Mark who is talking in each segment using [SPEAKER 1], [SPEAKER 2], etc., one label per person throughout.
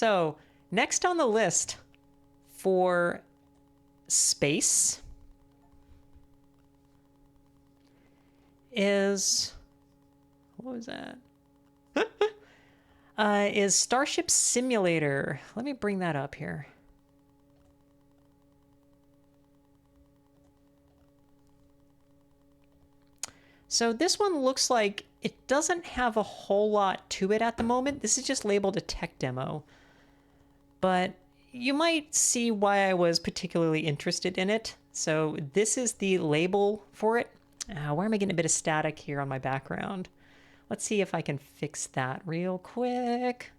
[SPEAKER 1] So next on the list for space is, what was that? Is Starship Simulator. Let me bring that up here. So this one looks like it doesn't have a whole lot to it at the moment. This is just labeled a tech demo. But you might see why I was particularly interested in it. So this is the label for it. Why am I getting a bit of static here on my background? Let's see if I can fix that real quick.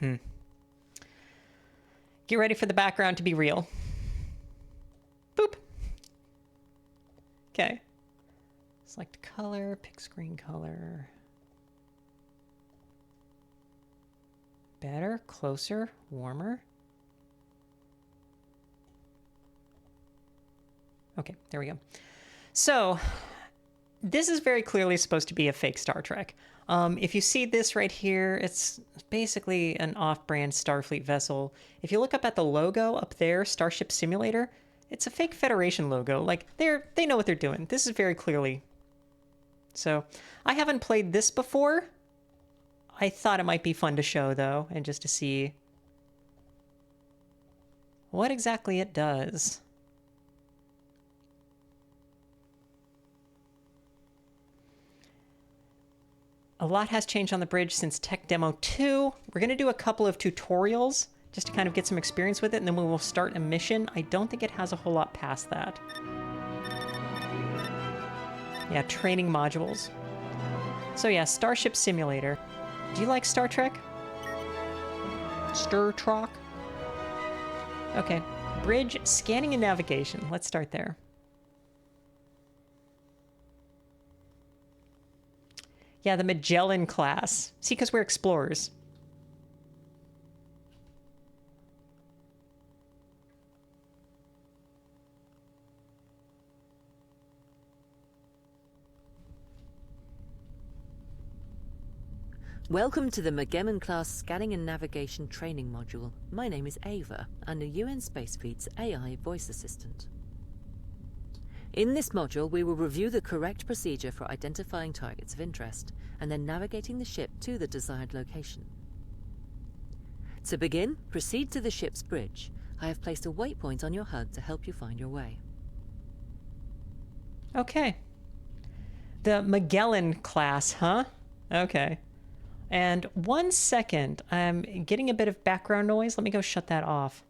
[SPEAKER 1] Get ready for the background to be real. Boop. Okay. Select color, pick screen color. Better, closer, warmer. Okay, there we go. So this is very clearly supposed to be a fake Star Trek. If you see this right here, it's basically an off-brand Starfleet vessel. If you look up at the logo up there, Starship Simulator, it's a fake Federation logo. Like, they know what they're doing. This is very clearly. So I haven't played this before. I thought it might be fun to show, though, and just to see what exactly it does. A lot has changed on the bridge since Tech Demo 2. We're going to do a couple of tutorials just to kind of get some experience with it, and then we will start a mission. I don't think it has a whole lot past that. Yeah, training modules. So yeah, Starship Simulator. Do you like Star Trek? Star Trek? Okay, bridge, scanning and navigation. Let's start there. Yeah, the Magellan class. See, because we're explorers.
[SPEAKER 2] Welcome to the Magellan class Scanning and Navigation Training Module. My name is Ava, and the UN Space Fleet's AI voice assistant. In this module, we will review the correct procedure for identifying targets of interest, and then navigating the ship to the desired location. To begin, proceed to the ship's bridge. I have placed a waypoint on your HUD to help you find your way.
[SPEAKER 1] Okay. The Magellan class, huh? Okay. And 1 second, I'm getting a bit of background noise. Let me go shut that off.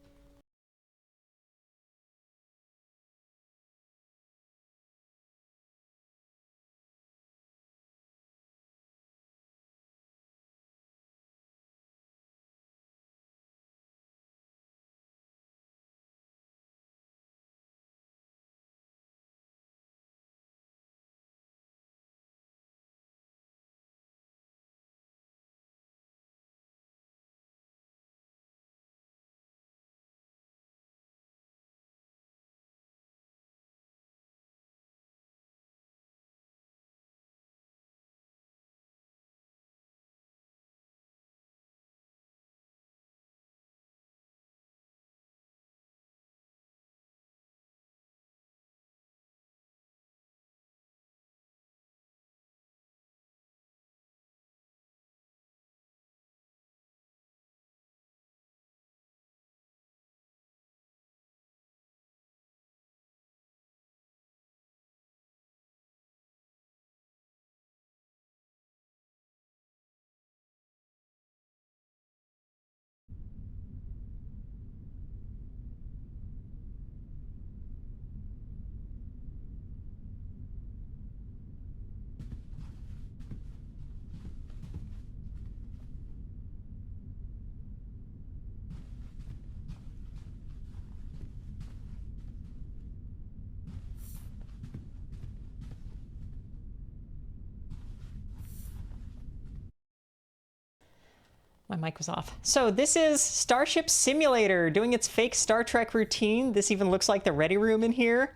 [SPEAKER 1] My mic was off. So this is Starship Simulator doing its fake Star Trek routine. This even looks like the ready room in here.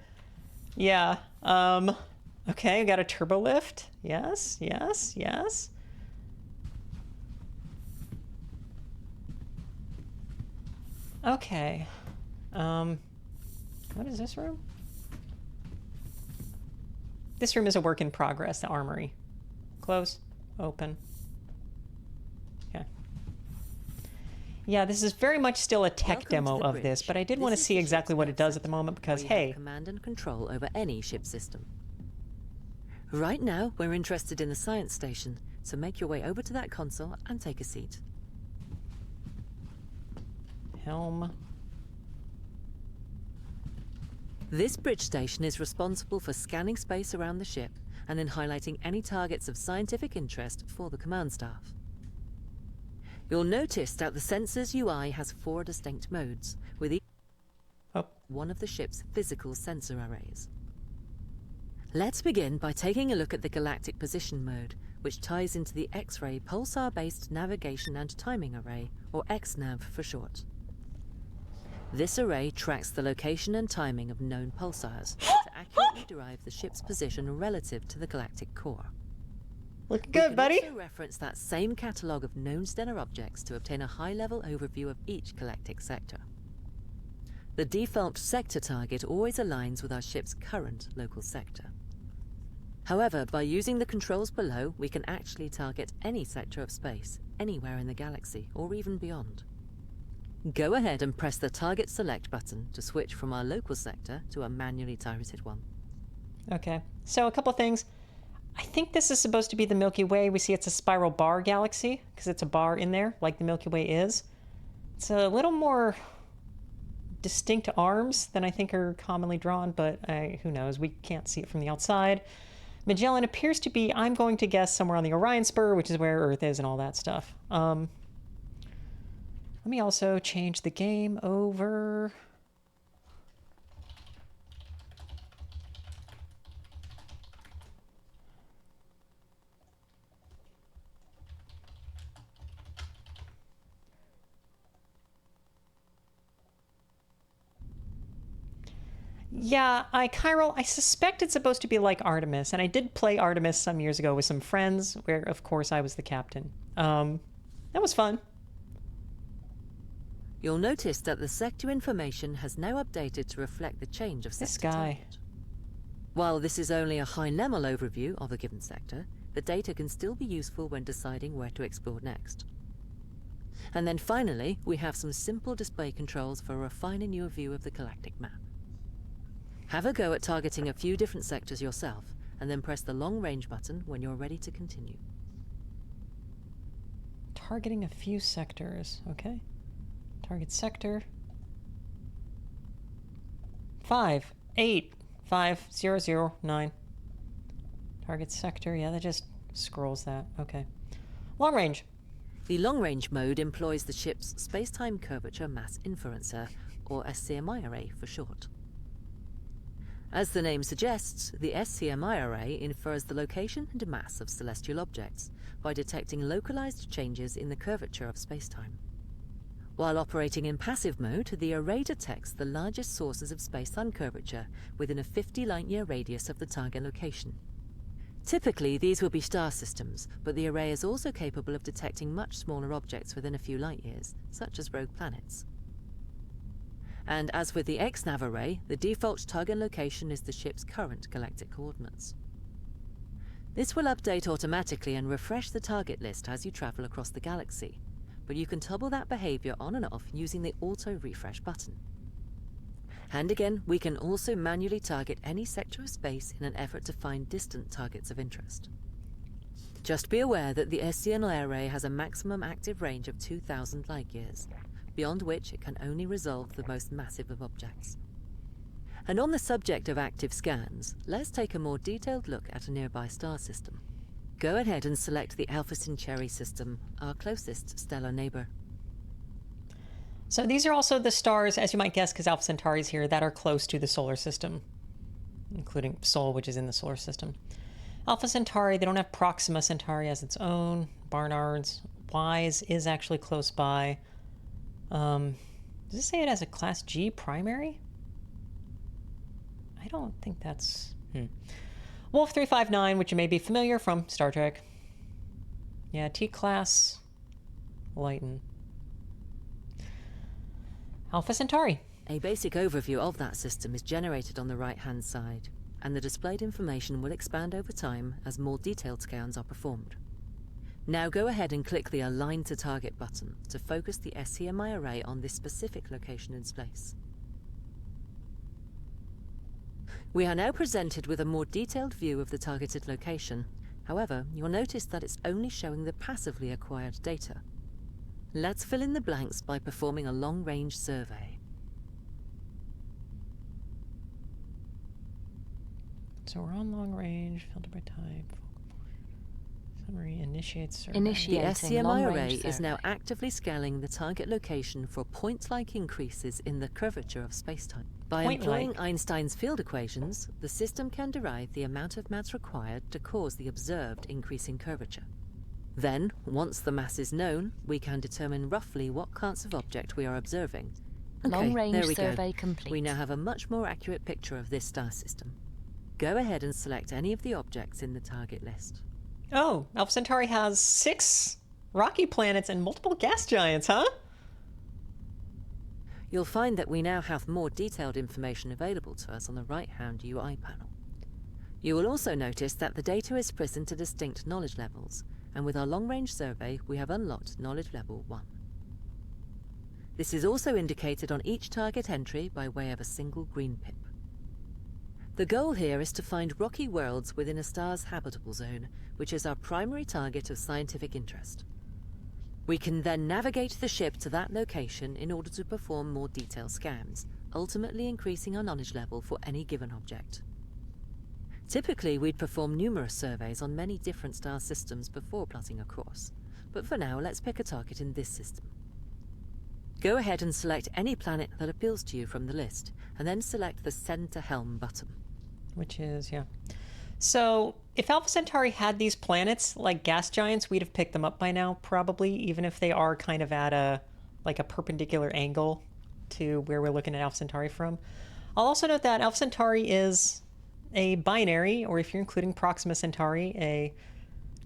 [SPEAKER 1] Yeah. Okay, we got a turbo lift. Yes, yes, yes. Okay. What is this room? This room is a work in progress, the armory. Close, open. Okay. Yeah, this is very much still a tech demo of this, but I did want to see exactly what it does at the moment because, hey,
[SPEAKER 2] command and control over any ship system. Right now, we're interested in the science station, so make your way over to that console and take a seat.
[SPEAKER 1] helm.
[SPEAKER 2] This bridge station is responsible for scanning space around the ship and then highlighting any targets of scientific interest for the command staff. You'll notice that the sensor's UI has 4 distinct modes, with each one of the ship's physical sensor arrays. Let's begin by taking a look at the galactic position mode, which ties into the X-ray pulsar-based navigation and timing array, or XNav for short. This array tracks the location and timing of known pulsars to accurately derive the ship's position relative to the galactic core.
[SPEAKER 1] Looking good, buddy.
[SPEAKER 2] We can also reference that same catalogue of known stellar objects to obtain a high-level overview of each galactic sector. The default sector target always aligns with our ship's current local sector. However, by using the controls below, we can actually target any sector of space, anywhere in the galaxy, or even beyond. Go ahead and press the Target Select button to switch from our local sector to a manually targeted one.
[SPEAKER 1] Okay, so a couple things. I think this is supposed to be the Milky Way. We see it's a spiral bar galaxy, because it's a bar in there, like the Milky Way is. It's a little more distinct arms than I think are commonly drawn, but who knows? We can't see it from the outside. Magellan appears to be, I'm going to guess, somewhere on the Orion Spur, which is where Earth is and all that stuff. Let me also change the game over. Yeah, Chiral, I suspect it's supposed to be like Artemis, and I did play Artemis some years ago with some friends, where, of course, I was the captain. That was fun.
[SPEAKER 2] You'll notice that the sector information has now updated to reflect the change of sector
[SPEAKER 1] This guy.
[SPEAKER 2] target. While this is only a high-level overview of a given sector, the data can still be useful when deciding where to explore next. And then finally, we have some simple display controls for refining your view of the galactic map. Have a go at targeting a few different sectors yourself, and then press the long-range button when you're ready to continue.
[SPEAKER 1] Targeting a few sectors, okay. Target sector. 5, 8, 5, 0, 0, 9. Target sector, yeah, that just scrolls that, okay. Long range.
[SPEAKER 2] The long-range mode employs the ship's space-time curvature mass inferencer, or SCMI array for short. As the name suggests, the SCMI array infers the location and mass of celestial objects by detecting localized changes in the curvature of spacetime. While operating in passive mode, the array detects the largest sources of space-time curvature within a 50 light-year radius of the target location. Typically, these will be star systems, but the array is also capable of detecting much smaller objects within a few light-years, such as rogue planets. And as with the XNav array, the default target location is the ship's current galactic coordinates. This will update automatically and refresh the target list as you travel across the galaxy, but you can toggle that behavior on and off using the auto refresh button. And again, we can also manually target any sector of space in an effort to find distant targets of interest. Just be aware that the SCNL array has a maximum active range of 2,000 light-years, beyond which it can only resolve the most massive of objects. And on the subject of active scans, let's take a more detailed look at a nearby star system. Go ahead and select the Alpha Centauri system, our closest stellar neighbor.
[SPEAKER 1] So these are also the stars, as you might guess, because Alpha Centauri is here, that are close to the solar system, including Sol, which is in the solar system. Alpha Centauri, they don't have Proxima Centauri as its own. Barnard's. WISE is actually close by. Does it say it has a Class G primary? I don't think that's... Wolf 359, which you may be familiar from Star Trek. Yeah, T-Class, Lighten. Alpha Centauri.
[SPEAKER 2] A basic overview of that system is generated on the right-hand side, and the displayed information will expand over time as more detailed scans are performed. Now go ahead and click the Align to Target button to focus the SCMI array on this specific location in space. We are now presented with a more detailed view of the targeted location. However, you'll notice that it's only showing the passively acquired data. Let's fill in the blanks by performing a long-range survey.
[SPEAKER 1] So we're on long range, filter by type. Summary, initiate survey.
[SPEAKER 2] The
[SPEAKER 3] Initiating
[SPEAKER 2] SCMI
[SPEAKER 3] long-range
[SPEAKER 2] array is
[SPEAKER 3] survey.
[SPEAKER 2] now actively scaling the target location for point-like increases in the curvature of spacetime. By
[SPEAKER 1] Point-like?
[SPEAKER 2] employing Einstein's field equations, the system can derive the amount of mass required to cause the observed increase in curvature. Then, once the mass is known, we can determine roughly what class of object we are observing. Okay,
[SPEAKER 3] Long-range
[SPEAKER 2] there we
[SPEAKER 3] survey
[SPEAKER 2] go.
[SPEAKER 3] complete.
[SPEAKER 2] We now have a much more accurate picture of this star system. Go ahead and select any of the objects in the target list.
[SPEAKER 1] Oh, Alpha Centauri has 6 rocky planets and multiple gas giants, huh?
[SPEAKER 2] You'll find that we now have more detailed information available to us on the right-hand UI panel. You will also notice that the data is split into distinct knowledge levels, and with our long-range survey, we have unlocked knowledge level 1. This is also indicated on each target entry by way of a single green pip. The goal here is to find rocky worlds within a star's habitable zone, which is our primary target of scientific interest. We can then navigate the ship to that location in order to perform more detailed scans, ultimately increasing our knowledge level for any given object. Typically, we'd perform numerous surveys on many different star systems before plotting a course, but for now, let's pick a target in this system. Go ahead and select any planet that appeals to you from the list, and then select the Send to Helm button.
[SPEAKER 1] Which is, yeah. So, if Alpha Centauri had these planets, like gas giants, we'd have picked them up by now, probably, even if they are kind of at a perpendicular angle to where we're looking at Alpha Centauri from. I'll also note that Alpha Centauri is a binary, or if you're including Proxima Centauri, a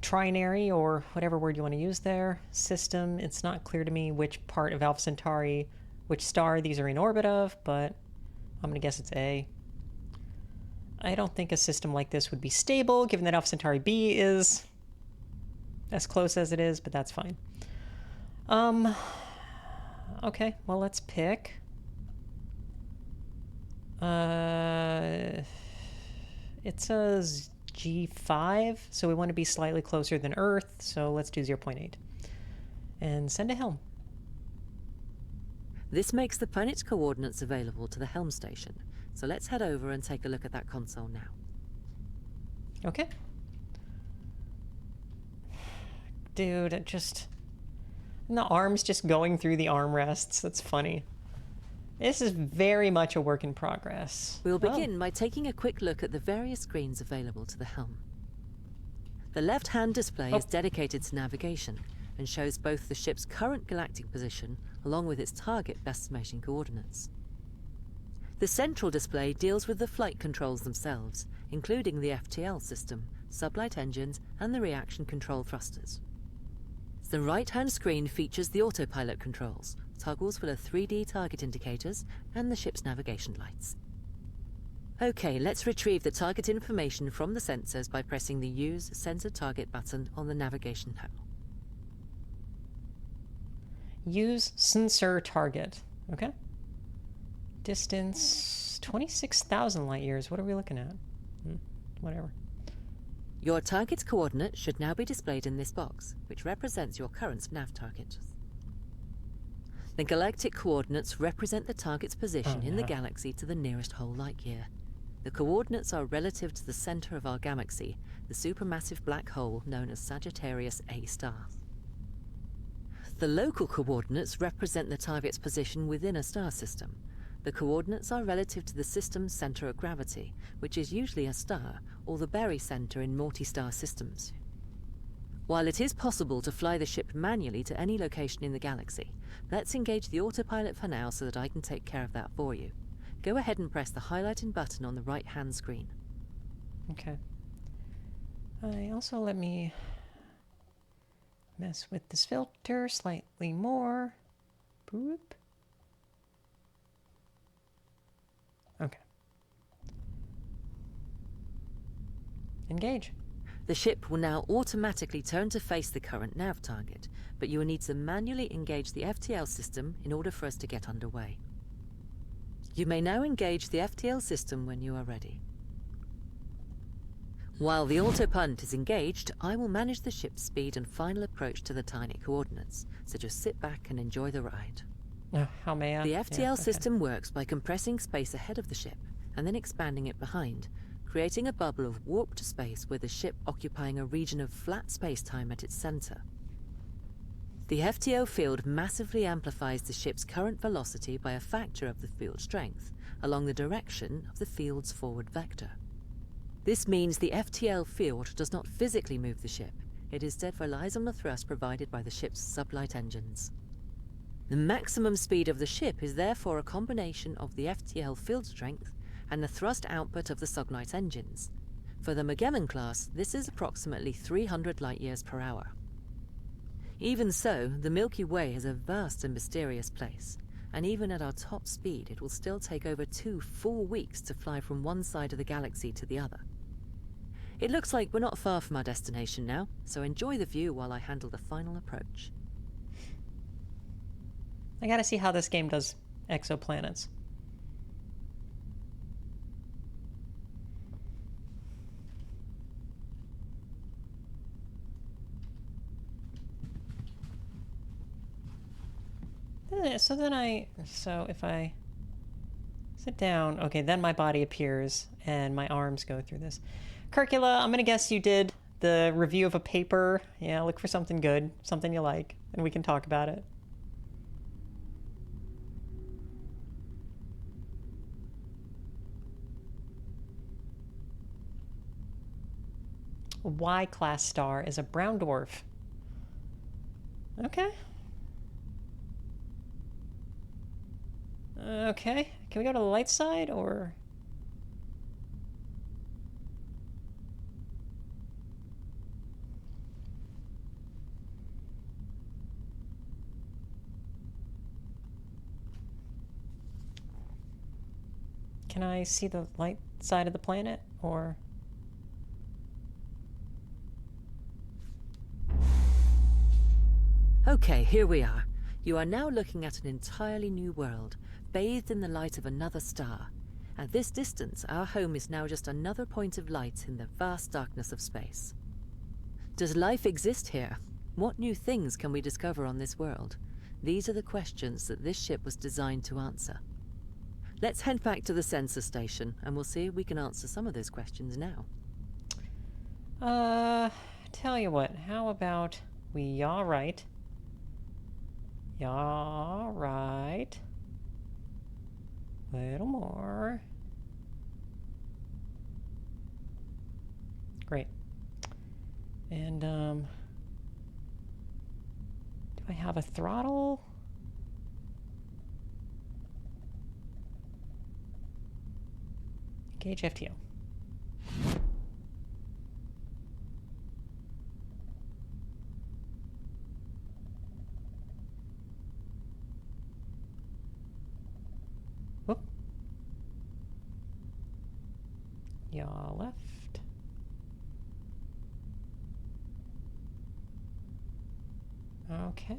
[SPEAKER 1] trinary, or whatever word you want to use there, system. It's not clear to me which part of Alpha Centauri, which star these are in orbit of, but I'm going to guess it's A. I don't think a system like this would be stable, given that Alpha Centauri B is as close as it is, but that's fine. Okay, well, let's pick. It's a G5, so we want to be slightly closer than Earth, so let's do 0.8. And send a helm.
[SPEAKER 2] This makes the planet's coordinates available to the Helm station, so let's head over and take a look at that console now.
[SPEAKER 1] Okay. Dude, it just... And the arm's just going through the armrests. That's funny. This is very much a work in progress.
[SPEAKER 2] We'll begin by taking a quick look at the various screens available to the helm. The left-hand display is dedicated to navigation and shows both the ship's current galactic position along with its target estimation coordinates. The central display deals with the flight controls themselves, including the FTL system, sublight engines, and the reaction control thrusters. The right-hand screen features the autopilot controls, toggles for the 3D target indicators, and the ship's navigation lights. Okay, let's retrieve the target information from the sensors by pressing the Use Sensor Target button on the navigation panel.
[SPEAKER 1] Use sensor target. Okay. Distance 26,000 light years. What are we looking at? Whatever.
[SPEAKER 2] Your target's coordinate should now be displayed in this box, which represents your current nav target. The galactic coordinates represent the target's position in the galaxy to the nearest whole light year. The coordinates are relative to the center of our galaxy, the supermassive black hole known as Sagittarius A star. The local coordinates represent the target's position within a star system. The coordinates are relative to the system's center of gravity, which is usually a star, or the barycenter in multi-star systems. While it is possible to fly the ship manually to any location in the galaxy, let's engage the autopilot for now so that I can take care of that for you. Go ahead and press the highlighting button on the right-hand screen.
[SPEAKER 1] Okay. Also let me mess with this filter slightly more. Boop. Okay. Engage.
[SPEAKER 2] The ship will now automatically turn to face the current nav target, but you will need to manually engage the FTL system in order for us to get underway. You may now engage the FTL system when you are ready. While the autopunt is engaged, I will manage the ship's speed and final approach to the tiny coordinates, so just sit back and enjoy the ride.
[SPEAKER 1] How may I?
[SPEAKER 2] The FTL system works by compressing space ahead of the ship, and then expanding it behind, creating a bubble of warped space with the ship occupying a region of flat space-time at its center. The FTO field massively amplifies the ship's current velocity by a factor of the field strength, along the direction of the field's forward vector. This means the FTL field does not physically move the ship, it instead relies on the thrust provided by the ship's sublight engines. The maximum speed of the ship is therefore a combination of the FTL field strength and the thrust output of the Sognite engines. For the Magellan class, this is approximately 300 light-years per hour. Even so, the Milky Way is a vast and mysterious place, and even at our top speed it will still take over 2 full weeks to fly from one side of the galaxy to the other. It looks like we're not far from our destination now, so enjoy the view while I handle the final approach.
[SPEAKER 1] I gotta see how this game does exoplanets. So if I sit down, okay, then my body appears and my arms go through this. Curcula, I'm gonna guess you did the review of a paper. Yeah, look for something good, something you like, and we can talk about it. A Y-class star is a brown dwarf. Okay. Okay, can we go to the light side, or...? Can I see the light side of the planet, or...?
[SPEAKER 2] Okay, here we are. You are now looking at an entirely new world, bathed in the light of another star. At this distance, our home is now just another point of light in the vast darkness of space. Does life exist here? What new things can we discover on this world? These are the questions that this ship was designed to answer. Let's head back to the sensor station, and we'll see if we can answer some of those questions now.
[SPEAKER 1] Tell you what, how about we yaw right? Yaw right. A little more. Great. And, do I have a throttle? Engage FTO. Whoop. Yaw left. Okay.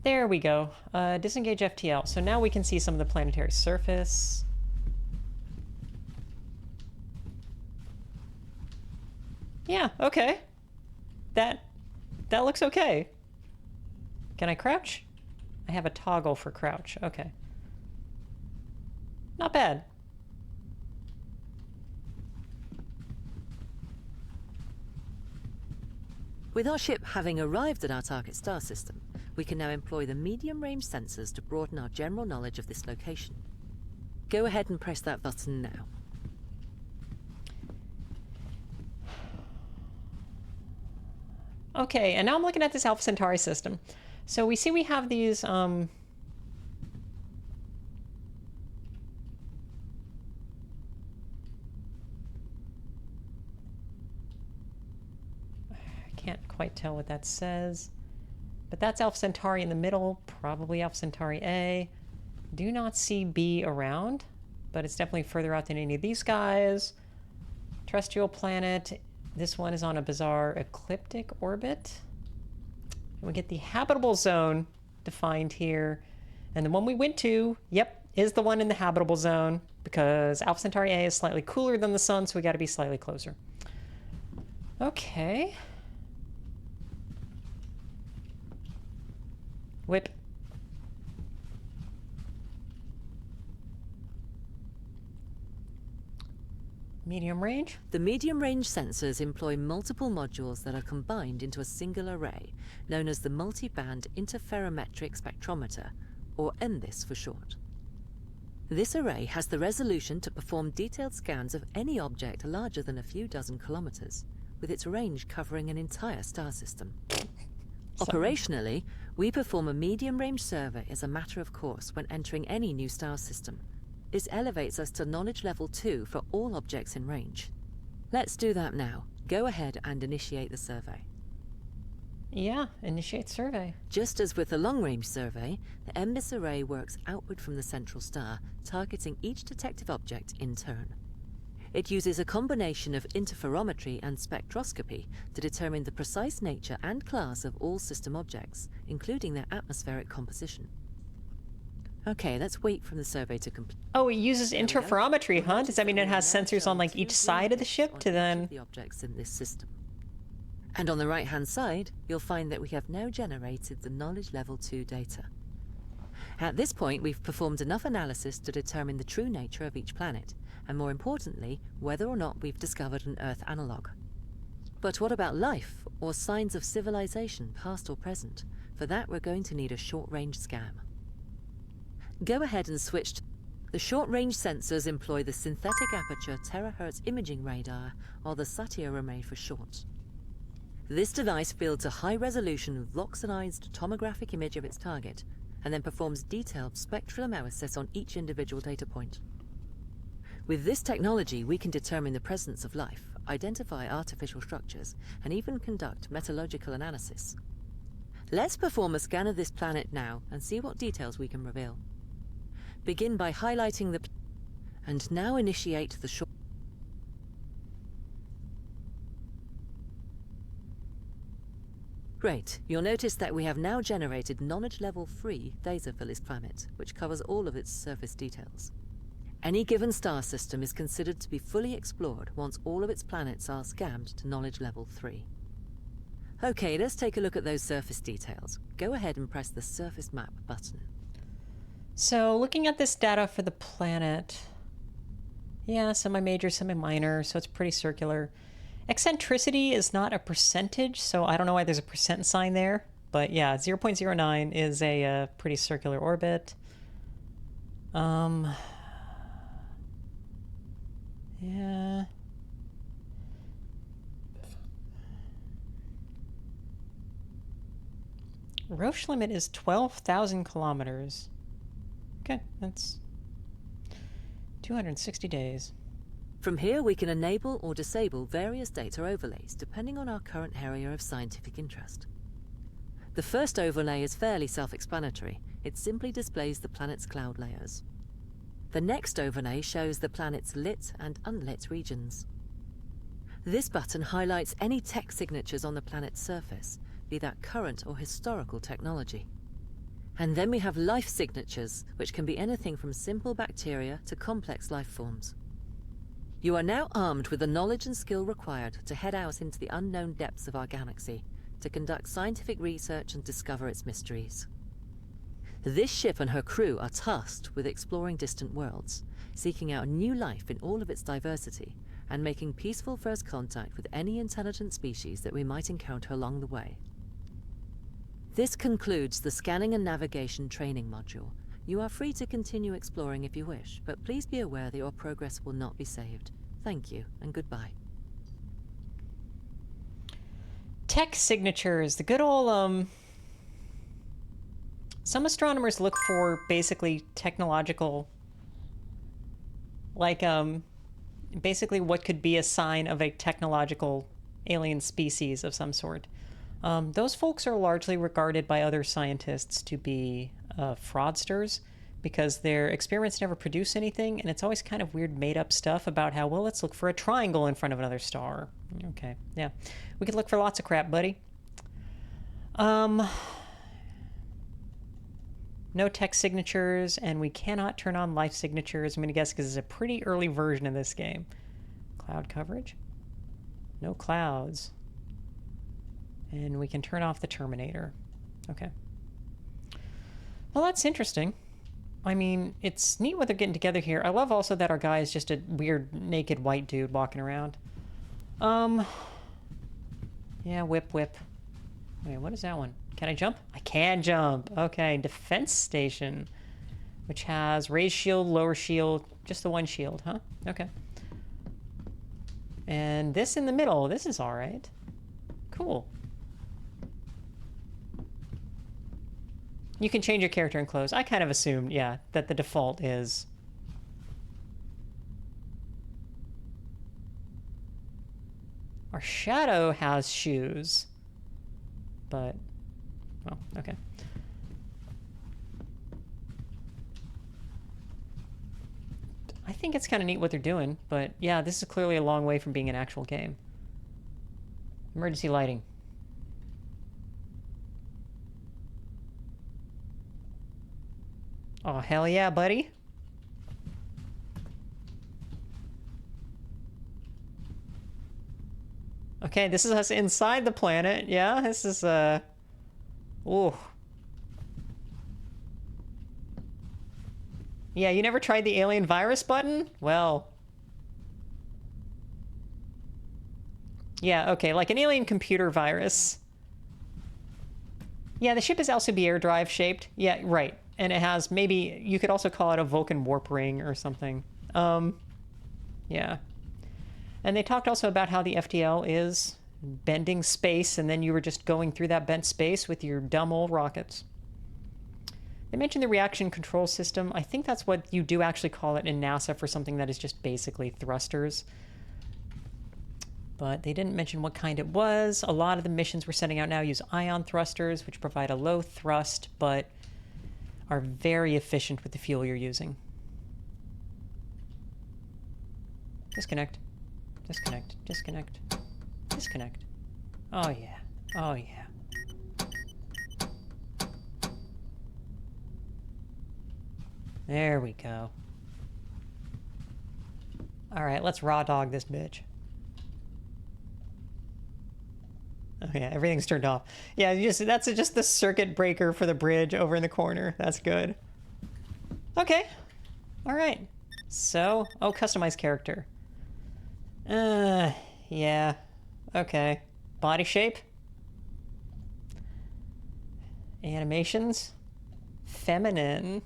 [SPEAKER 1] There we go. Disengage FTL. So now we can see some of the planetary surface. Yeah, okay. That looks okay. Can I crouch? I have a toggle for crouch. Okay. Not bad.
[SPEAKER 2] With our ship having arrived at our target star system, we can now employ the medium-range sensors to broaden our general knowledge of this location. Go ahead and press that button now.
[SPEAKER 1] Okay, and now I'm looking at this Alpha Centauri system. So we see we have these, Can't quite tell what that says. But that's Alpha Centauri in the middle, probably Alpha Centauri A. Do not see B around, but it's definitely further out than any of these guys. Terrestrial planet. This one is on a bizarre ecliptic orbit. And we get the habitable zone defined here. And the one we went to, yep, is the one in the habitable zone, because Alpha Centauri A is slightly cooler than the sun, so we got to be slightly closer. Okay. Whip. Medium range?
[SPEAKER 2] The medium-range sensors employ multiple modules that are combined into a single array, known as the Multi-Band Interferometric Spectrometer, or MBIS for short. This array has the resolution to perform detailed scans of any object larger than a few dozen kilometers, with its range covering an entire star system. Operationally, we perform a medium-range survey as a matter of course when entering any new star system. This elevates us to knowledge level 2 for all objects in range. Let's do that now. Go ahead and initiate the survey.
[SPEAKER 1] Yeah, initiate survey.
[SPEAKER 2] Just as with the long-range survey, the MBIS array works outward from the central star, targeting each detective object in turn. It uses a combination of interferometry and spectroscopy to determine the precise nature and class of all system objects, including their atmospheric composition. Okay, let's wait for the survey to complete.
[SPEAKER 1] Oh, it uses interferometry, huh? Does that mean it has sensors on like each side of the ship to then...
[SPEAKER 2] the objects in this system. And on the right-hand side, you'll find that we have now generated the knowledge level 2 data. At this point, we've performed enough analysis to determine the true nature of each planet, and more importantly, whether or not we've discovered an Earth analog. But what about life, or signs of civilization, past or present? For that, we're going to need a short-range scan. Go ahead and switch. The short-range sensors employ the synthetic aperture terahertz imaging radar, or the SATIA array for short. This device fields a high-resolution Vloxenized tomographic image of its target, and then performs detailed spectral analysis on each individual data point. With this technology, we can determine the presence of life, identify artificial structures, and even conduct metallurgical analysis. Let's perform a scan of this planet now and see what details we can reveal. Begin by highlighting the... and now initiate the short... Great. You'll notice that we have now generated knowledge level 3 data for this planet, which covers all of its surface details. Any given star system is considered to be fully explored once all of its planets are scanned to knowledge level 3. Okay, let's take a look at those surface details. Go ahead and press the Surface Map button.
[SPEAKER 1] So looking at this data for the planet, yeah, semi-major, semi-minor, so it's pretty circular. Eccentricity is not a percentage, so I don't know why there's a percent sign there. But yeah, 0.09 is a pretty circular orbit. Yeah. Roche limit is 12,000 kilometers. Okay, that's 260 days.
[SPEAKER 2] From here, we can enable or disable various data overlays depending on our current area of scientific interest. The first overlay is fairly self-explanatory. It simply displays the planet's cloud layers. The next overlay shows the planet's lit and unlit regions. This button highlights any tech signatures on the planet's surface, be that current or historical technology. And then we have life signatures, which can be anything from simple bacteria to complex life forms. You are now armed with the knowledge and skill required to head out into the unknown depths of our galaxy, to conduct scientific research and discover its mysteries. This ship and her crew are tasked with exploring distant worlds, seeking out new life in all of its diversity, and making peaceful first contact with any intelligent species that we might encounter along the way. This concludes the Scanning and Navigation training module. You are free to continue exploring if you wish, but please be aware that your progress will not be saved. Thank you, and goodbye.
[SPEAKER 1] Tech signatures, the good old, some astronomers look for basically technological, like, basically what could be a sign of a technological alien species of some sort. Those folks are largely regarded by other scientists to be fraudsters because their experiments never produce anything, and it's always kind of weird made-up stuff about how, well, let's look for a triangle in front of another star. Okay, yeah. We could look for lots of crap, buddy. No text signatures, and we cannot turn on life signatures, I'm going to guess because it's a pretty early version of this game. Cloud coverage? No clouds. And we can turn off the Terminator. Okay. Well, that's interesting. I mean, it's neat what they're getting together here. I love also that our guy is just a weird naked white dude walking around. Yeah, whip. Wait, what is that one? Can I jump? I can jump. Okay, defense station, which has raised shield, lower shield, just the one shield, huh? Okay. And this in the middle, this is all right. Cool. You can change your character and clothes. I kind of assumed, yeah, that the default is... Our shadow has shoes. But, well, okay. I think it's kind of neat what they're doing, but yeah, this is clearly a long way from being an actual game. Emergency lighting. Oh, hell yeah, buddy. Okay, this is us inside the planet. Yeah, this is, ooh. Yeah, you never tried the alien virus button? Well. Yeah, okay, like an alien computer virus. Yeah, the ship is LCB drive shaped. Yeah, right. And it has, maybe, you could also call it a Vulcan warp ring or something. Yeah. And they talked also about how the FTL is bending space, and then you were just going through that bent space with your dumb old rockets. They mentioned the reaction control system. I think that's what you do actually call it in NASA for something that is just basically thrusters. But they didn't mention what kind it was. A lot of the missions we're sending out now use ion thrusters, which provide a low thrust, but are very efficient with the fuel you're using. Disconnect. Disconnect. Disconnect. Disconnect. Oh yeah. Oh yeah. There we go. Alright, let's raw dog this bitch. Oh yeah, everything's turned off. Yeah, that's just the circuit breaker for the bridge over in the corner. That's good. Okay. Alright. So, oh, customize character. Yeah. Okay. Body shape. Animations. Feminine.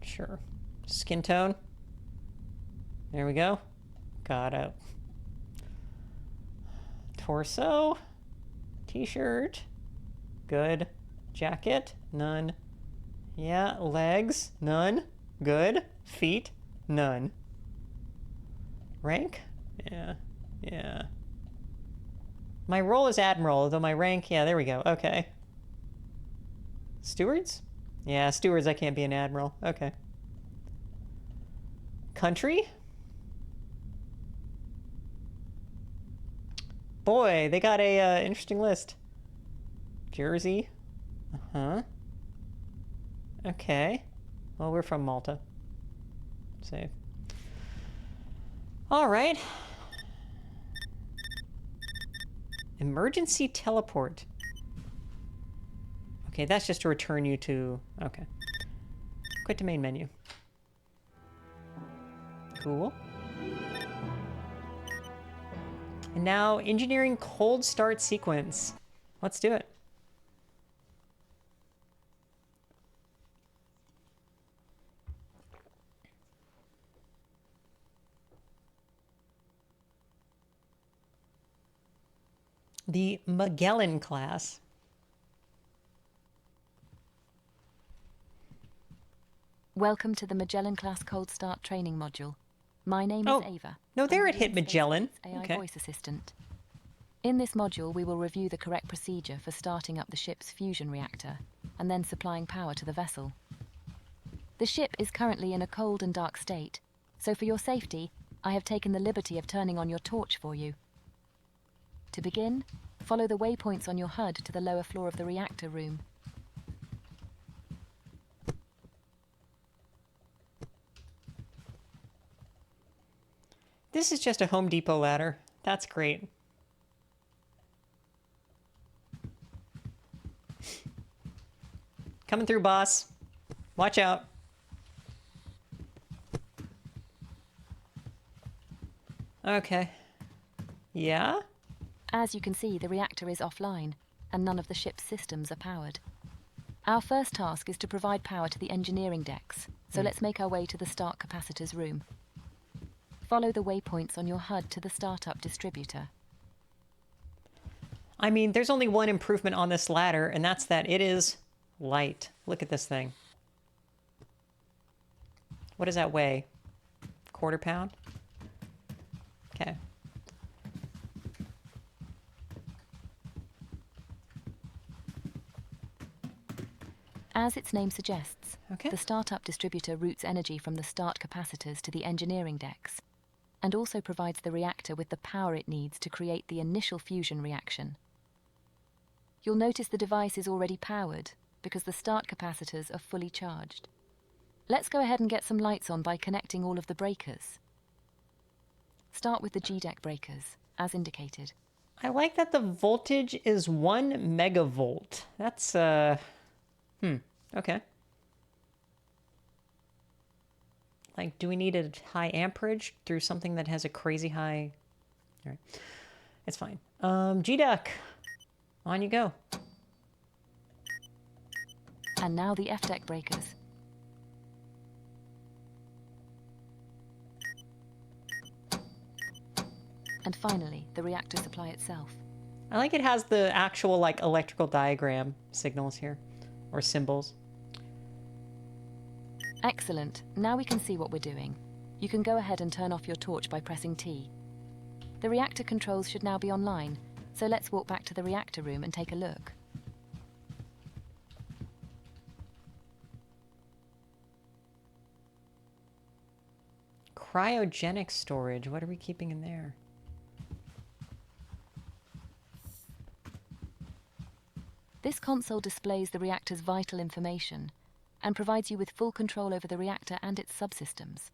[SPEAKER 1] Sure. Skin tone. There we go. Got it. Torso. T-shirt. Good. Jacket. None. Yeah. Legs. None. Good. Feet. None. Rank? Yeah. Yeah. My role is Admiral, though my rank... Yeah, there we go. Okay. Stewards? Yeah, stewards, I can't be an Admiral. Okay. Country? Boy, they got a interesting list. Jersey? Uh-huh. Okay. Well, we're from Malta. Save. All right. Emergency teleport. Okay, that's just to return you to... Okay. Quit to main menu. Cool. And now, engineering cold start sequence. Let's do it. The Magellan class.
[SPEAKER 3] Welcome to the Magellan class cold start training module. My name
[SPEAKER 1] Oh,
[SPEAKER 3] is Ava.
[SPEAKER 1] no, there
[SPEAKER 3] I'm
[SPEAKER 1] it
[SPEAKER 3] the
[SPEAKER 1] hit
[SPEAKER 3] UN
[SPEAKER 1] Magellan.
[SPEAKER 3] Space AI
[SPEAKER 1] Okay.
[SPEAKER 3] voice assistant. In this module, we will review the correct procedure for starting up the ship's fusion reactor and then supplying power to the vessel. The ship is currently in a cold and dark state, so for your safety, I have taken the liberty of turning on your torch for you. To begin, follow the waypoints on your HUD to the lower floor of the reactor room.
[SPEAKER 1] This is just a Home Depot ladder. That's great. Coming through, boss. Watch out. Okay. Yeah?
[SPEAKER 3] As you can see, the reactor is offline, and none of the ship's systems are powered. Our first task is to provide power to the engineering decks, so let's make our way to the start capacitor's room. Follow the waypoints on your HUD to the startup distributor.
[SPEAKER 1] I mean, there's only one improvement on this ladder, and that's that it is light. Look at this thing. What does that weigh? Quarter pound? Okay.
[SPEAKER 3] As its name suggests,
[SPEAKER 1] Okay.
[SPEAKER 3] the startup distributor routes energy from the start capacitors to the engineering decks, and also provides the reactor with the power it needs to create the initial fusion reaction. You'll notice the device is already powered because the start capacitors are fully charged. Let's go ahead and get some lights on by connecting all of the breakers. Start with the G-deck breakers, as indicated.
[SPEAKER 1] I like that the voltage is 1 megavolt. That's, okay. Like, do we need a high amperage through something that has a crazy high... All right. It's fine. G-deck. On you go.
[SPEAKER 3] And now the F-deck breakers. And finally, the reactor supply itself.
[SPEAKER 1] I like it has the actual, like, electrical diagram signals here. Or symbols.
[SPEAKER 3] Excellent. Now we can see what we're doing. You can go ahead and turn off your torch by pressing T. The reactor controls should now be online, so let's walk back to the reactor room and take a look.
[SPEAKER 1] Cryogenic storage. What are we keeping in there?
[SPEAKER 3] This console displays the reactor's vital information and provides you with full control over the reactor and its subsystems.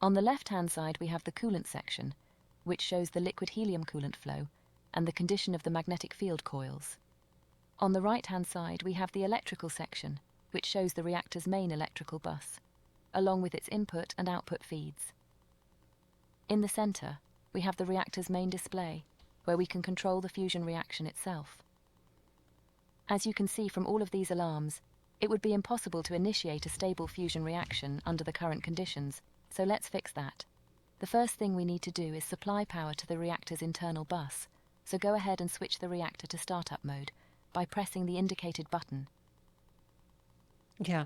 [SPEAKER 3] On the left-hand side, we have the coolant section, which shows the liquid helium coolant flow and the condition of the magnetic field coils. On the right-hand side, we have the electrical section, which shows the reactor's main electrical bus, along with its input and output feeds. In the center, we have the reactor's main display, where we can control the fusion reaction itself. As you can see from all of these alarms, it would be impossible to initiate a stable fusion reaction under the current conditions, so let's fix that. The first thing we need to do is supply power to the reactor's internal bus, so go ahead and switch the reactor to startup mode by pressing the indicated button.
[SPEAKER 1] Yeah.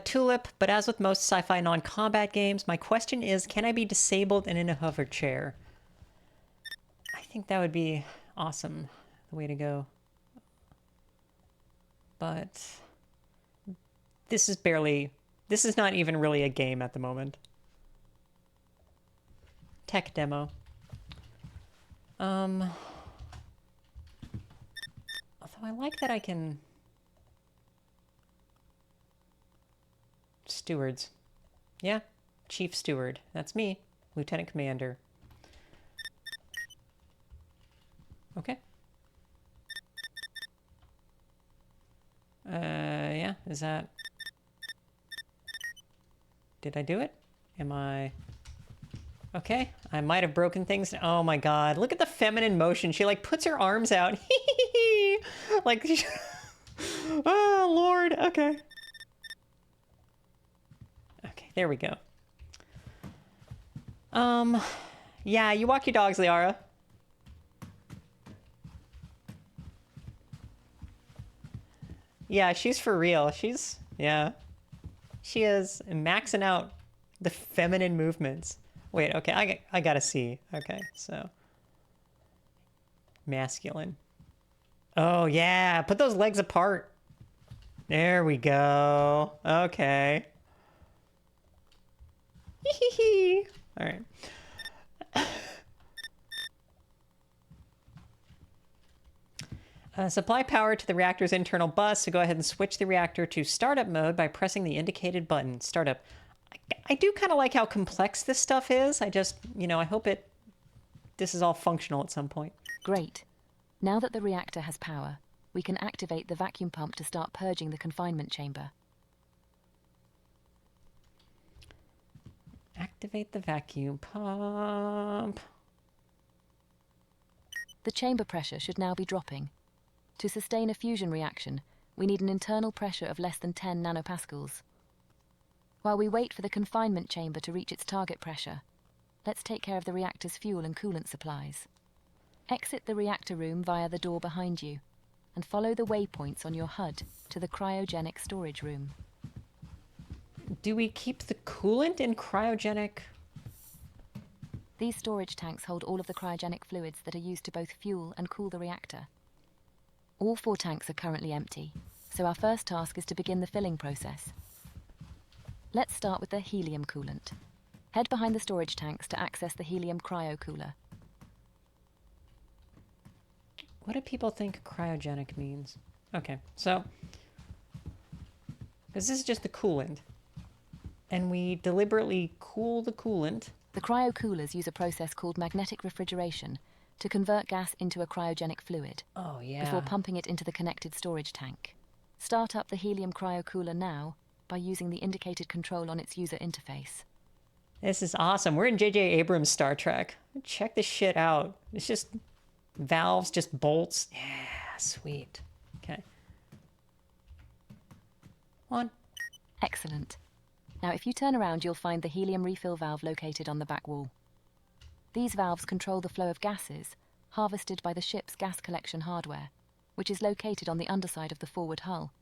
[SPEAKER 1] Tulip, but as with most sci-fi non-combat games, my question is, can I be disabled and in a hover chair? I think that would be awesome. The way to go. But this is not even really a game at the moment. Tech demo. Although I like that I can... Stewards. Yeah, Chief Steward. That's me, Lieutenant Commander. Okay. Yeah, is that... Did I do it? Am I... Okay, I might have broken things. Oh my god, look at the feminine motion. She, like, puts her arms out. Like, oh, Lord, okay. Okay, there we go. Yeah, you walk your dogs, Liara. Yeah, she's for real. Yeah. She is maxing out The feminine movements. Wait, okay, I gotta see. Okay, so. Masculine. Oh, yeah, put those legs apart. There we go. Okay. All right. Supply power to the reactor's internal bus, so go ahead and switch the reactor to startup mode by pressing the indicated button. Startup. I do kind of like how complex this stuff is. I just, I hope this is all functional at some point.
[SPEAKER 3] Great. Now that the reactor has power, we can activate the vacuum pump to start purging the confinement chamber.
[SPEAKER 1] Activate the vacuum pump.
[SPEAKER 3] The chamber pressure should now be dropping. To sustain a fusion reaction, we need an internal pressure of less than 10 nanopascals. While we wait for the confinement chamber to reach its target pressure, let's take care of the reactor's fuel and coolant supplies. Exit the reactor room via the door behind you, and follow the waypoints on your HUD to the cryogenic storage room.
[SPEAKER 1] Do we keep the coolant in cryogenic?
[SPEAKER 3] These storage tanks hold all of the cryogenic fluids that are used to both fuel and cool the reactor. All 4 tanks are currently empty, so our first task is to begin the filling process. Let's start with the helium coolant. Head behind the storage tanks to access the helium cryo cooler.
[SPEAKER 1] What do people think cryogenic means? Okay, so because this is just the coolant, and we deliberately cool the coolant.
[SPEAKER 3] The cryo coolers use a process called magnetic refrigeration to convert gas into a cryogenic fluid.
[SPEAKER 1] Oh, yeah.
[SPEAKER 3] Before pumping it into the connected storage tank. Start up the helium cryo cooler now by using the indicated control on its user interface.
[SPEAKER 1] This is awesome. We're in J.J. Abrams' Star Trek. Check this shit out. It's just valves, just bolts. Yeah, sweet. Okay. On.
[SPEAKER 3] Excellent. Now if you turn around, you'll find the helium refill valve located on the back wall. These valves control the flow of gases harvested by the ship's gas collection hardware, which is located on the underside of the forward hull.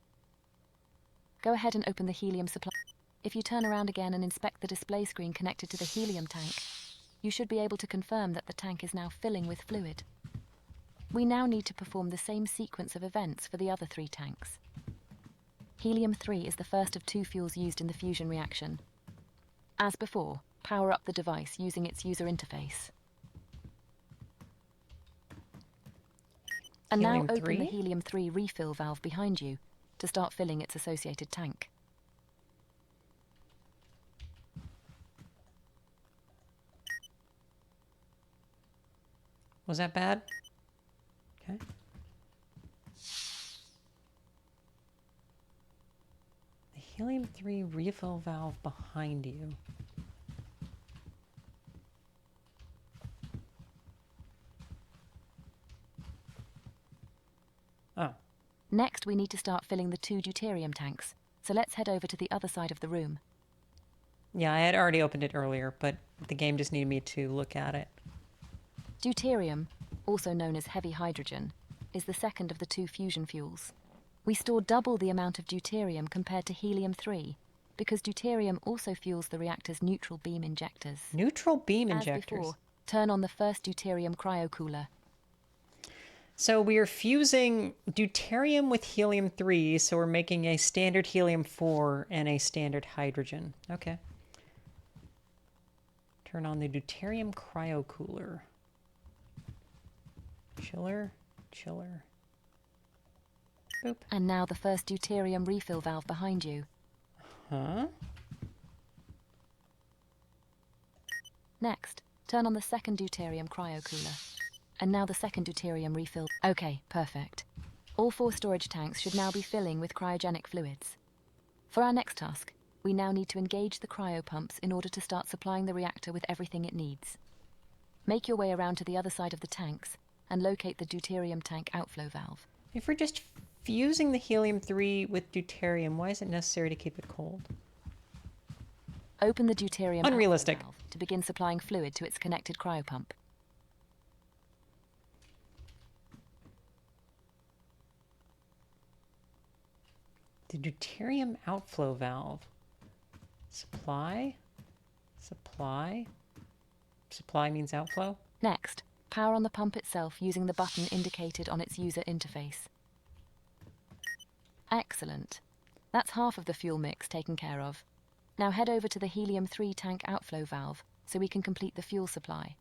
[SPEAKER 3] Go ahead and open the helium supply. If you turn around again and inspect the display screen connected to the helium tank, you should be able to confirm that the tank is now filling with fluid. We now need to perform the same sequence of events for the other 3 tanks. Helium-3 is the first of 2 fuels used in the fusion reaction. As before, power up the device using its user interface. And now open the helium-3 refill valve behind you to start filling its associated tank.
[SPEAKER 1] Was that bad? Okay. The helium-3 refill valve behind you. Oh.
[SPEAKER 3] Next, we need to start filling the 2 deuterium tanks, so let's head over to the other side of the room.
[SPEAKER 1] Yeah, I had already opened it earlier, but the game just needed me to look at it.
[SPEAKER 3] Deuterium, also known as heavy hydrogen, is the second of the 2 fusion fuels. We store double the amount of deuterium compared to helium-3, because deuterium also fuels the reactor's neutral beam injectors.
[SPEAKER 1] Neutral beam
[SPEAKER 3] As
[SPEAKER 1] injectors?
[SPEAKER 3] before, turn on the first deuterium cryocooler.
[SPEAKER 1] So we are fusing deuterium with helium-3, so we're making a standard helium-4 and a standard hydrogen. Okay. Turn on the deuterium cryocooler. Chiller, chiller. Boop.
[SPEAKER 3] And now the first deuterium refill valve behind you.
[SPEAKER 1] Huh?
[SPEAKER 3] Next, turn on the second deuterium cryocooler. And now the second deuterium refill. Okay, perfect. All 4 storage tanks should now be filling with cryogenic fluids. For our next task, we now need to engage the cryo pumps in order to start supplying the reactor with everything it needs. Make your way around to the other side of the tanks and locate the deuterium tank outflow valve.
[SPEAKER 1] If we're just fusing the helium-3 with deuterium, why is it necessary to keep it cold?
[SPEAKER 3] Open the deuterium
[SPEAKER 1] Unrealistic.
[SPEAKER 3] outflow valve to begin supplying fluid to its connected cryopump.
[SPEAKER 1] The deuterium outflow valve. Supply? Supply? Supply means outflow?
[SPEAKER 3] Next, power on the pump itself using the button indicated on its user interface. Excellent. That's half of the fuel mix taken care of. Now head over to the helium-3 tank outflow valve so we can complete the fuel supply.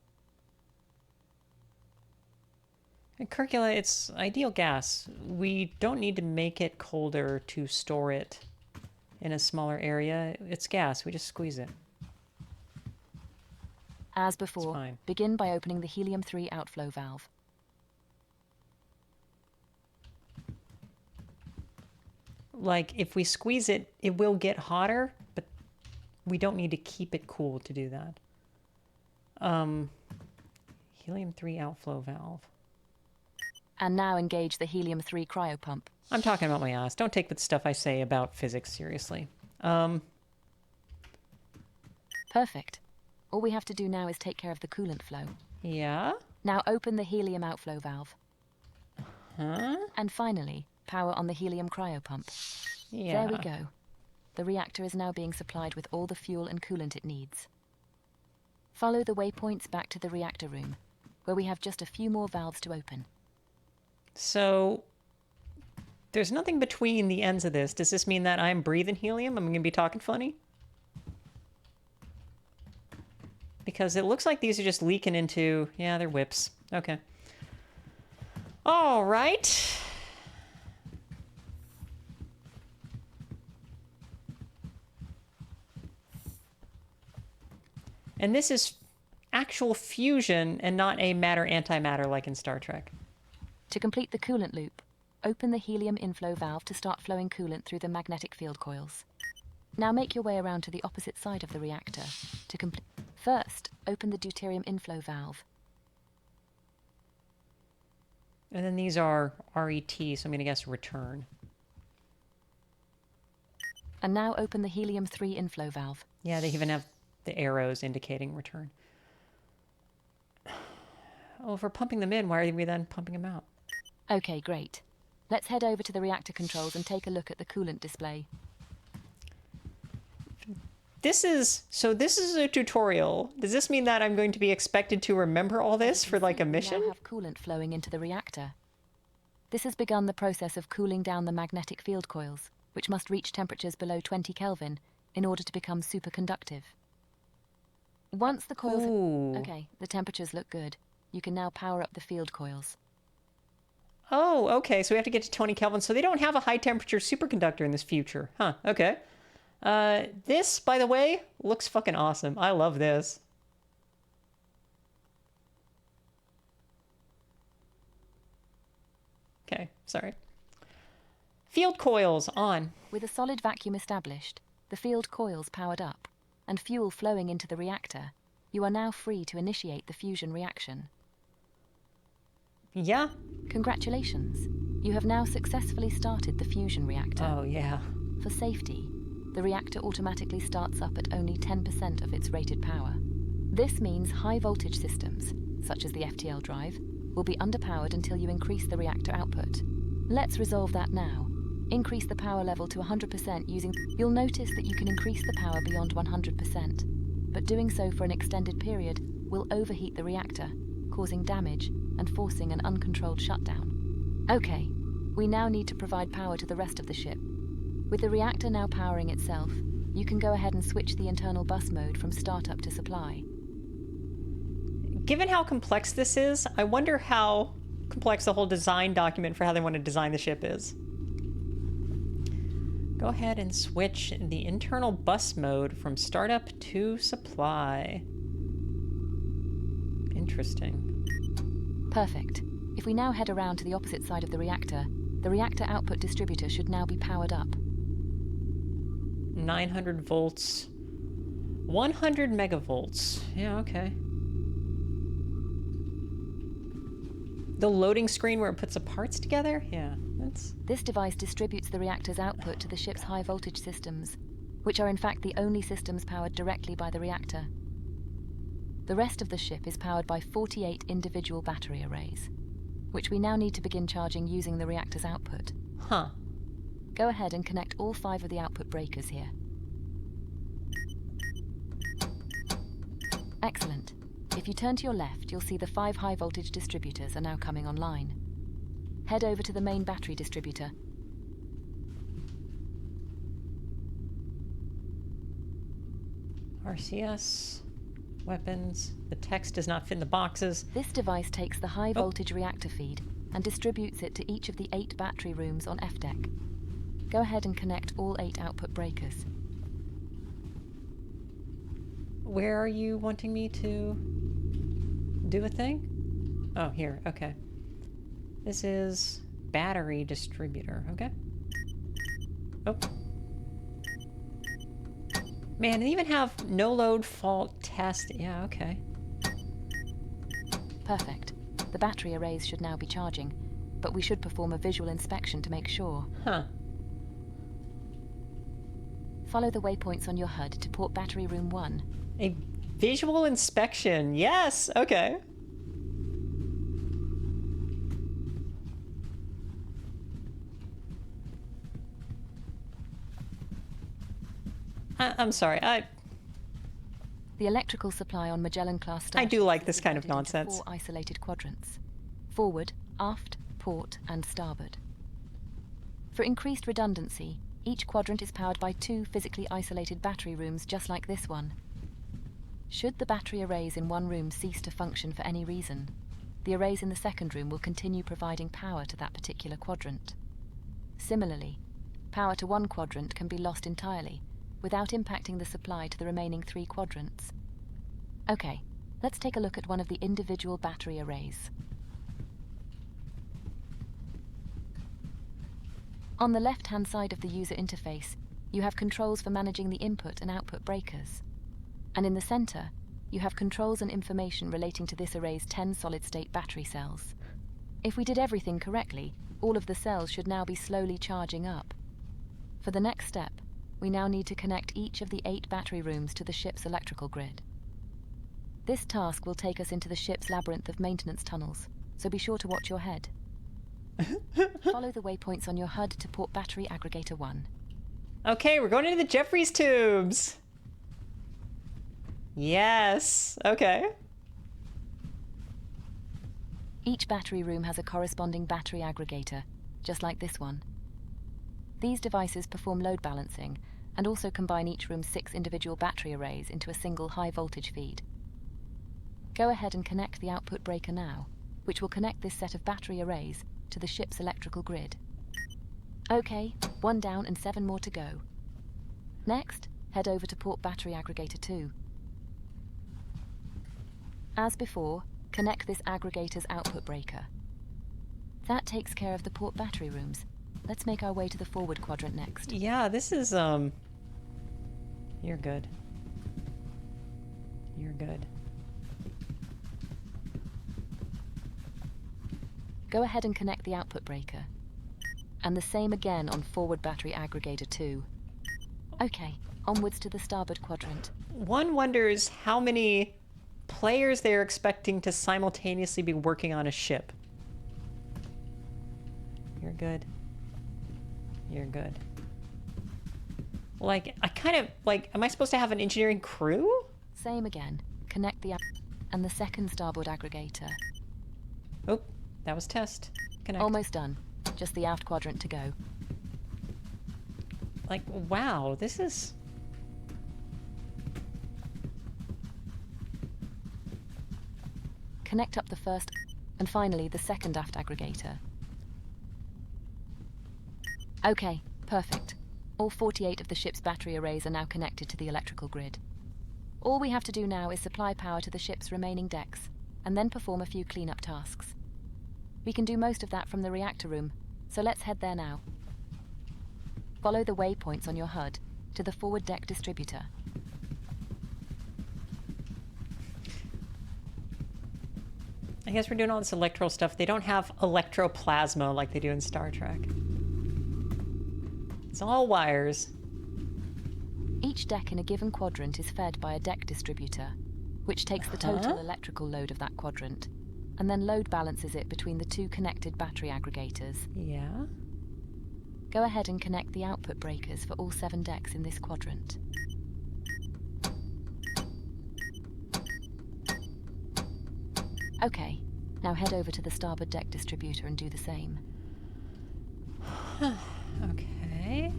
[SPEAKER 1] Curcula, it's ideal gas. We don't need to make it colder to store it in a smaller area. It's gas. We just squeeze it.
[SPEAKER 3] As before,
[SPEAKER 1] fine.
[SPEAKER 3] begin by opening the helium-3 outflow valve.
[SPEAKER 1] Like, if we squeeze it, it will get hotter, but we don't need to keep it cool to do that. Helium-3 outflow valve.
[SPEAKER 3] And now engage the helium-3 cryopump.
[SPEAKER 1] I'm talking about my ass. Don't take the stuff I say about physics seriously.
[SPEAKER 3] Perfect. All we have to do now is take care of the coolant flow.
[SPEAKER 1] Yeah?
[SPEAKER 3] Now open the helium outflow valve.
[SPEAKER 1] Huh?
[SPEAKER 3] And finally, power on the helium cryopump.
[SPEAKER 1] Yeah.
[SPEAKER 3] There we go. The reactor is now being supplied with all the fuel and coolant it needs. Follow the waypoints back to the reactor room, where we have just a few more valves to open.
[SPEAKER 1] So, there's nothing between the ends of this. Does this mean that I'm breathing helium? I'm going to be talking funny? Because it looks like these are just leaking into... Yeah, they're whips. Okay. All right. And this is actual fusion and not a matter-antimatter like in Star Trek.
[SPEAKER 3] To complete the coolant loop, open the helium inflow valve to start flowing coolant through the magnetic field coils. Now make your way around to the opposite side of the reactor to complete. First, open the deuterium inflow valve.
[SPEAKER 1] And then these are RET, so I'm going to guess return.
[SPEAKER 3] And now open the helium-3 inflow valve.
[SPEAKER 1] Yeah, they even have the arrows indicating return. Oh, if we're pumping them in, why are we then pumping them out?
[SPEAKER 3] Okay, great. Let's head over to the reactor controls and take a look at the coolant display.
[SPEAKER 1] This is a tutorial. Does this mean that I'm going to be expected to remember all this for like a
[SPEAKER 3] We
[SPEAKER 1] mission?
[SPEAKER 3] now have coolant flowing into the reactor. This has begun the process of cooling down the magnetic field coils, which must reach temperatures below 20 Kelvin in order to become superconductive. Once the coils...
[SPEAKER 1] Ooh.
[SPEAKER 3] Okay, the temperatures look good. You can now power up the field coils.
[SPEAKER 1] Oh, okay, so we have to get to 20 Kelvin. So they don't have a high temperature superconductor in this future. Huh, okay. This, by the way, looks fucking awesome. I love this. Okay, sorry. Field coils on.
[SPEAKER 3] With a solid vacuum established, the field coils powered up, and fuel flowing into the reactor, you are now free to initiate the fusion reaction.
[SPEAKER 1] Yeah?
[SPEAKER 3] Congratulations. You have now successfully started the fusion reactor.
[SPEAKER 1] Oh, yeah.
[SPEAKER 3] For safety, the reactor automatically starts up at only 10% of its rated power. This means high voltage systems, such as the FTL drive, will be underpowered until you increase the reactor output. Let's resolve that now. Increase the power level to 100% using... You'll notice that you can increase the power beyond 100%, but doing so for an extended period will overheat the reactor, causing damage and forcing an uncontrolled shutdown. Okay, we now need to provide power to the rest of the ship. With the reactor now powering itself, you can go ahead and switch the internal bus mode from startup to supply.
[SPEAKER 1] Given how complex this is, I wonder how complex the whole design document for how they want to design the ship is. Go ahead and switch the internal bus mode from startup to supply. Interesting.
[SPEAKER 3] Perfect. If we now head around to the opposite side of the reactor output distributor should now be powered up.
[SPEAKER 1] 900 volts. 100 megavolts. Yeah, okay. The loading screen where it puts the parts together? Yeah, that's...
[SPEAKER 3] This device distributes the reactor's output to the ship's high voltage systems, which are in fact the only systems powered directly by the reactor. The rest of the ship is powered by 48 individual battery arrays, which we now need to begin charging using the reactor's output.
[SPEAKER 1] Huh.
[SPEAKER 3] Go ahead and connect all 5 of the output breakers here. Excellent. If you turn to your left, you'll see the 5 high-voltage distributors are now coming online. Head over to the main battery distributor.
[SPEAKER 1] RCS, weapons. The text does not fit in the boxes.
[SPEAKER 3] This device takes the high-voltage reactor feed and distributes it to each of the 8 battery rooms on F-deck. Go ahead and connect all 8 output breakers.
[SPEAKER 1] Where are you wanting me to do a thing? Oh, here. Okay. This is battery distributor. Okay. Oh. Man, they even have no load fault test. Yeah, okay.
[SPEAKER 3] Perfect. The battery arrays should now be charging, but we should perform a visual inspection to make sure.
[SPEAKER 1] Huh.
[SPEAKER 3] Follow the waypoints on your HUD to port battery room 1.
[SPEAKER 1] A visual inspection. Yes. Okay. I'm sorry.
[SPEAKER 3] The electrical supply on Magellan-class Starship
[SPEAKER 1] I do like this
[SPEAKER 3] is
[SPEAKER 1] kind of
[SPEAKER 3] divided into
[SPEAKER 1] nonsense.
[SPEAKER 3] 4 isolated quadrants: forward, aft, port, and starboard. For increased redundancy, each quadrant is powered by 2 physically isolated battery rooms just like this one. Should the battery arrays in one room cease to function for any reason, the arrays in the second room will continue providing power to that particular quadrant. Similarly, power to one quadrant can be lost entirely, without impacting the supply to the remaining 3 quadrants. Okay, let's take a look at one of the individual battery arrays. On the left-hand side of the user interface, you have controls for managing the input and output breakers. And in the center, you have controls and information relating to this array's 10 solid-state battery cells. If we did everything correctly, all of the cells should now be slowly charging up. For the next step, we now need to connect each of the 8 battery rooms to the ship's electrical grid. This task will take us into the ship's labyrinth of maintenance tunnels, so be sure to watch your head. Follow the waypoints on your HUD to port battery aggregator 1.
[SPEAKER 1] Okay, we're going into the Jeffries tubes. Yes. Okay.
[SPEAKER 3] Each battery room has a corresponding battery aggregator, just like this one. These devices perform load balancing and also combine each room's 6 individual battery arrays into a single high-voltage feed. Go ahead and connect the output breaker now, which will connect this set of battery arrays to the ship's electrical grid. Okay, 1 down and 7 more to go. Next, head over to port battery aggregator 2. As before, connect this aggregator's output breaker. That takes care of the port battery rooms. Let's make our way to the forward quadrant next.
[SPEAKER 1] Yeah, this is, You're good. You're good.
[SPEAKER 3] Go ahead and connect the output breaker. And the same again on forward battery aggregator 2. Okay, onwards to the starboard quadrant.
[SPEAKER 1] One wonders how many players they're expecting to simultaneously be working on a ship. You're good. You're good. Like, I kind of, like, am I supposed to have an engineering crew?
[SPEAKER 3] Same again. Connect the and the second starboard aggregator.
[SPEAKER 1] Oh, that was test. Connect.
[SPEAKER 3] Almost done. Just the aft quadrant to go.
[SPEAKER 1] Like, wow, this is...
[SPEAKER 3] Connect up the first and finally the second aft aggregator. Okay, perfect. All 48 of the ship's battery arrays are now connected to the electrical grid. All we have to do now is supply power to the ship's remaining decks, and then perform a few cleanup tasks. We can do most of that from the reactor room, so let's head there now. Follow the waypoints on your HUD to the forward deck distributor.
[SPEAKER 1] I guess we're doing all this electro stuff. They don't have electroplasma like they do in Star Trek. It's all wires.
[SPEAKER 3] Each deck in a given quadrant is fed by a deck distributor, which takes the total electrical load of that quadrant, and then load balances it between the 2 connected battery aggregators.
[SPEAKER 1] Yeah?
[SPEAKER 3] Go ahead and connect the output breakers for all 7 decks in this quadrant. Okay, now head over to the starboard deck distributor and do the same.
[SPEAKER 1] Okay.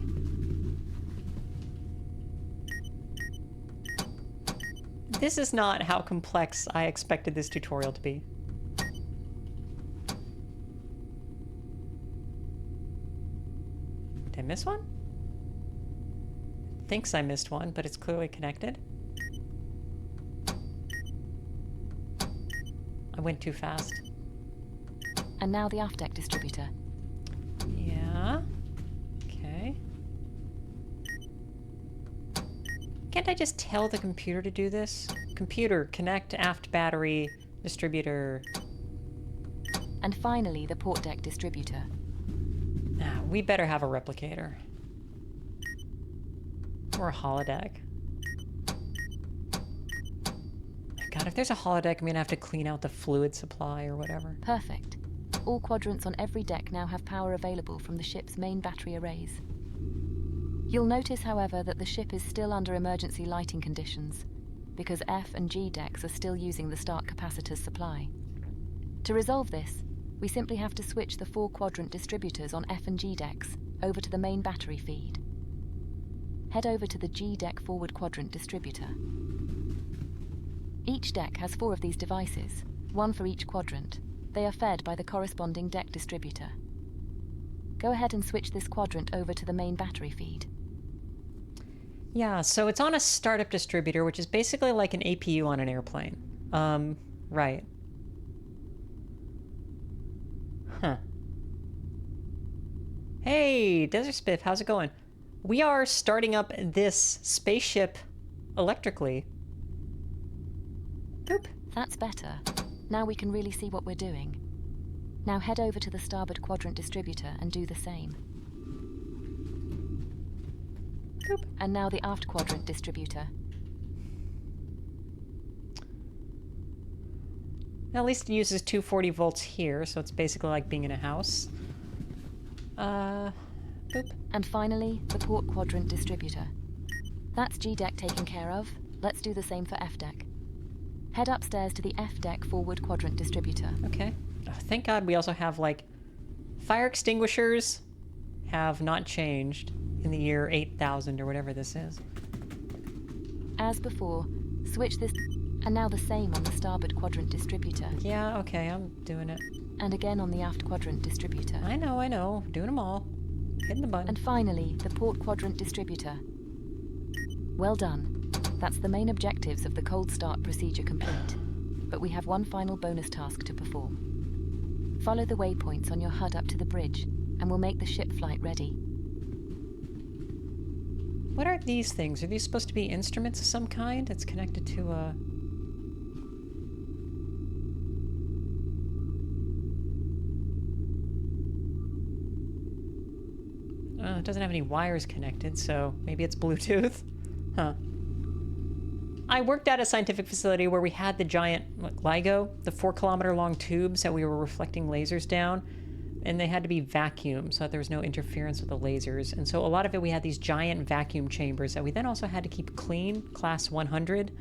[SPEAKER 1] This is not how complex I expected this tutorial to be. Did I miss one? Thinks I missed one, but it's clearly connected. I went too fast.
[SPEAKER 3] And now the aft deck distributor.
[SPEAKER 1] Yeah. Okay. Can't I just tell the computer to do this? Computer, connect aft battery distributor.
[SPEAKER 3] And finally, the port deck distributor.
[SPEAKER 1] Ah, we better have a replicator. Or a holodeck. God, if there's a holodeck, I'm gonna have to clean out the fluid supply or whatever.
[SPEAKER 3] Perfect. All quadrants on every deck now have power available from the ship's main battery arrays. You'll notice, however, that the ship is still under emergency lighting conditions, because F and G decks are still using the start capacitor's supply. To resolve this, we simply have to switch the 4-quadrant distributors on F and G decks over to the main battery feed. Head over to the G deck forward quadrant distributor. Each deck has 4 of these devices, 1 for each quadrant. They are fed by the corresponding deck distributor. Go ahead and switch this quadrant over to the main battery feed.
[SPEAKER 1] Yeah, so it's on a startup distributor, which is basically like an APU on an airplane. Right. Huh. Hey, Desert Spiff, how's it going? We are starting up this spaceship electrically. Boop.
[SPEAKER 3] That's better. Now we can really see what we're doing. Now head over to the starboard quadrant distributor and do the same.
[SPEAKER 1] Boop.
[SPEAKER 3] And now the aft quadrant distributor.
[SPEAKER 1] At least it uses 240 volts here, so it's basically like being in a house. Boop.
[SPEAKER 3] And finally, the port quadrant distributor. That's G deck taken care of. Let's do the same for F deck. Head upstairs to the F deck forward quadrant distributor.
[SPEAKER 1] Okay. Oh, thank God we also have, like, fire extinguishers have not changed in the year 8000 or whatever this is.
[SPEAKER 3] As before, switch this, and now the same on the starboard quadrant distributor.
[SPEAKER 1] Yeah, okay, I'm doing it.
[SPEAKER 3] And again on the aft quadrant distributor.
[SPEAKER 1] I know. Doing them all. Hitting the button.
[SPEAKER 3] And finally, the port quadrant distributor. Well done. That's the main objectives of the cold start procedure complete. But we have one final bonus task to perform. Follow the waypoints on your HUD up to the bridge, and we'll make the ship flight ready.
[SPEAKER 1] What are these things? Are these supposed to be instruments of some kind? It's connected to a... it doesn't have any wires connected, so maybe it's Bluetooth? Huh. I worked at a scientific facility where we had the giant LIGO, the 4-kilometer long tubes that we were reflecting lasers down, and they had to be vacuumed so that there was no interference with the lasers. And so a lot of it, we had these giant vacuum chambers that we then also had to keep clean. Class 100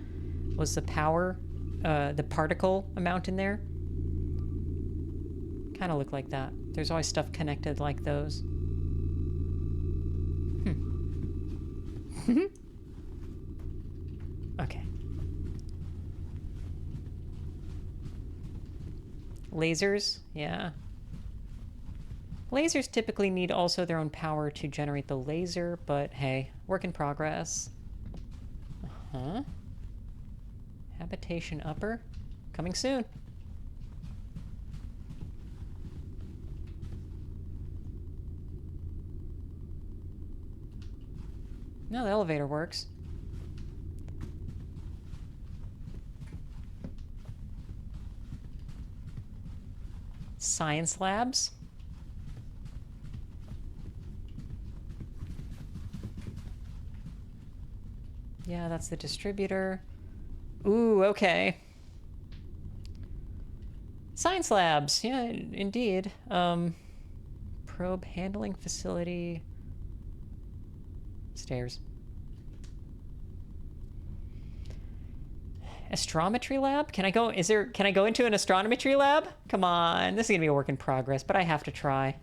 [SPEAKER 1] was the power, the particle amount in there. Kind of look like that. There's always stuff connected like those. Okay. Lasers, yeah. Lasers typically need also their own power to generate the laser, but hey, work in progress. Uh-huh. Habitation upper, coming soon. No, the elevator works. Science labs. Yeah, that's the distributor. Ooh, okay. Science labs. Yeah, indeed. Probe handling facility. Stairs. Astrometry lab? Can I go, can I go into an astrometry lab? Come on, this is gonna be a work in progress, but I have to try.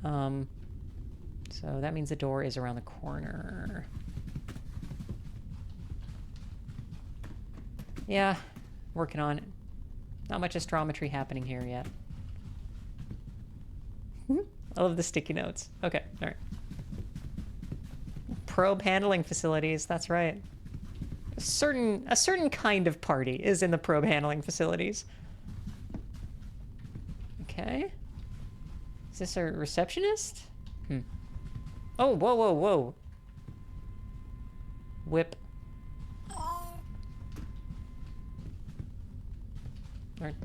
[SPEAKER 1] So that means the door is around the corner. Yeah, working on it. Not much astrometry happening here yet. I love the sticky notes. Okay, all right. Probe handling facilities, that's right. A certain kind of party is in the probe handling facilities. Okay. Is this a receptionist? Oh, whoa, whoa, whoa. Whip. Alright.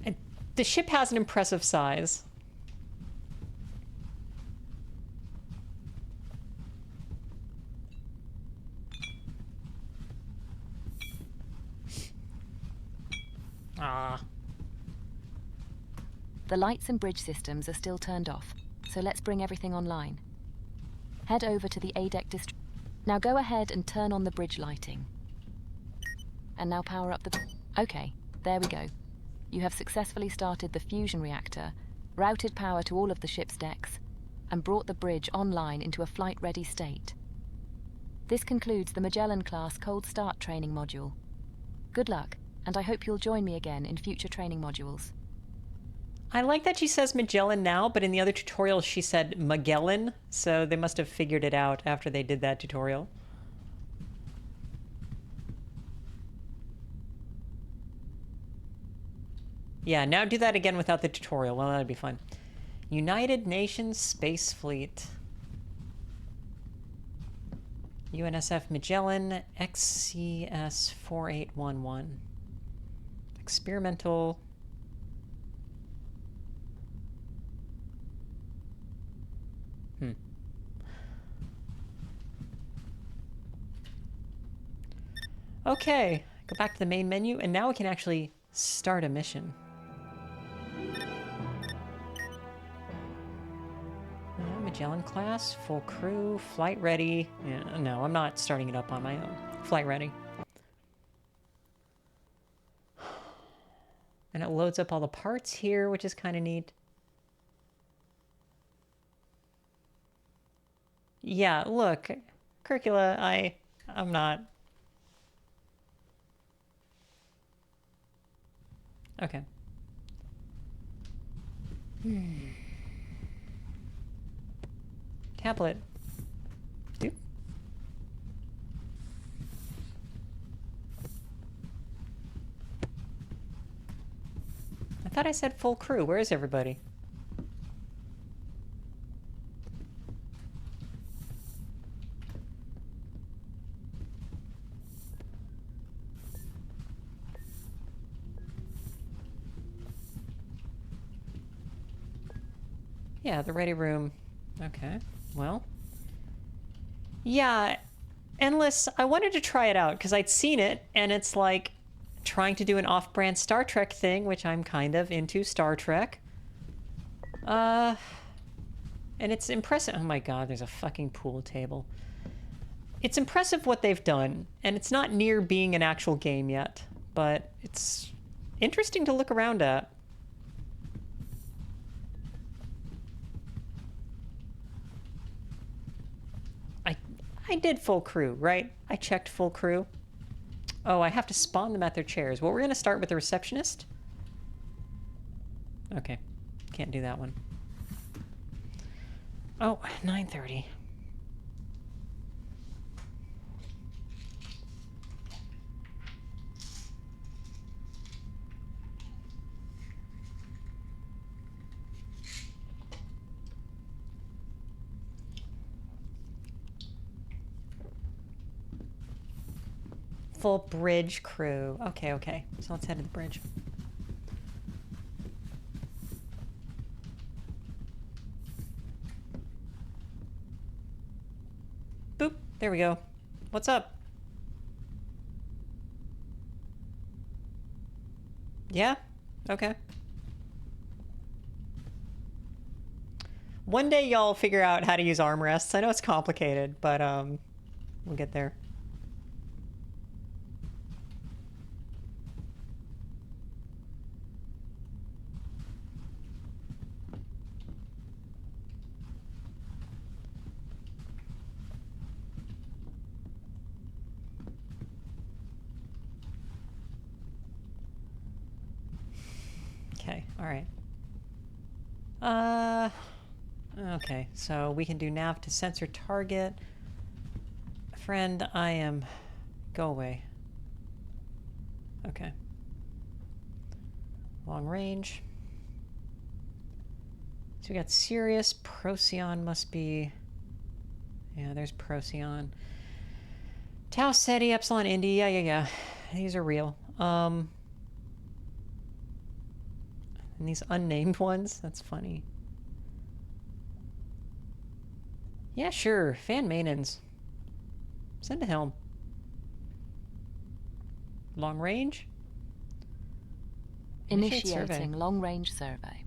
[SPEAKER 1] And the ship has an impressive size. Ah.
[SPEAKER 3] The lights and bridge systems are still turned off, so let's bring everything online. Head over to the A-deck Now go ahead and turn on the bridge lighting. And now power up the... Okay, there we go. You have successfully started the fusion reactor, routed power to all of the ship's decks, and brought the bridge online into a flight-ready state. This concludes the Magellan-class Cold Start training module. Good luck, and I hope you'll join me again in future training modules.
[SPEAKER 1] I like that she says Magellan now, but in the other tutorial she said Magellan, so they must have figured it out after they did that tutorial. Yeah, now do that again without the tutorial. Well, that'd be fun. United Nations Space Fleet. UNSF Magellan XCS 4811. Experimental. Okay, go back to the main menu, and now we can actually start a mission. Magellan class, full crew, flight ready. Yeah, no, I'm not starting it up on my own. Flight ready. And it loads up all the parts here, which is kind of neat. Yeah, look, curricula, I'm not. Okay. Tablet. Oop. I thought I said full crew. Where is everybody? Yeah, the ready room. Okay, well. Yeah, Endless, I wanted to try it out because I'd seen it, and it's like trying to do an off-brand Star Trek thing, which I'm kind of into Star Trek. And it's impressive. Oh my god, there's a fucking pool table. It's impressive what they've done, and it's not near being an actual game yet, but it's interesting to look around at. I did full crew, right? I checked full crew. Oh, I have to spawn them at their chairs. Well, we're going to start with the receptionist. Okay. Can't do that one. Oh, 9:30. Full bridge crew. Okay, okay. So let's head to the bridge. Boop. There we go. What's up? Yeah? Okay. One day y'all figure out how to use armrests. I know it's complicated, but we'll get there. Okay, all right. Okay, so we can do nav to sensor target. Friend, I am... Go away. Okay. Long range. So we got Sirius. Procyon must be... Yeah, there's Procyon. Tau Ceti, Epsilon Indy. Yeah. These are real. And these unnamed ones? That's funny. Yeah, sure. Fan maintenance. Send to helm. Long range? Initiate survey.
[SPEAKER 3] Initiating long-range survey.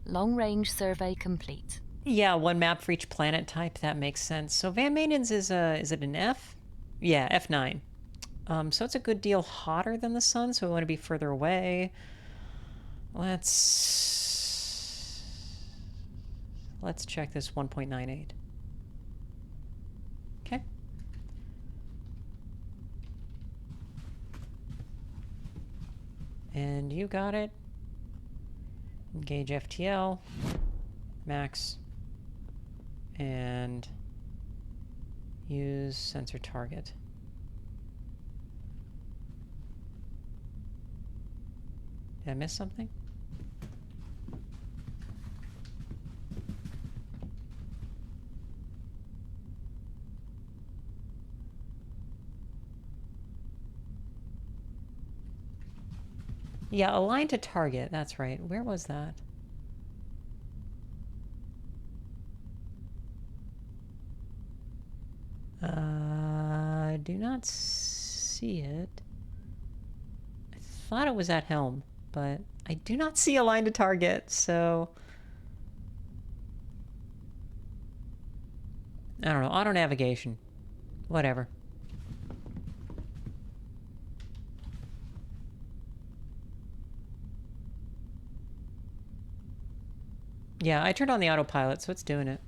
[SPEAKER 3] Long-range survey complete.
[SPEAKER 1] Yeah, one map for each planet type. That makes sense. So Van Maintenance is it an F? Yeah, F9. So it's a good deal hotter than the sun, so we want to be further away. Let's check this 1.98. Okay. And you got it. Engage FTL. Max. And use sensor target. Did I miss something? Yeah, align to target. That's right. Where was that? I do not see it. I thought it was at helm, but I do not see align to target, so... I don't know. Auto navigation. Whatever. Yeah, I turned on the autopilot, so it's doing it.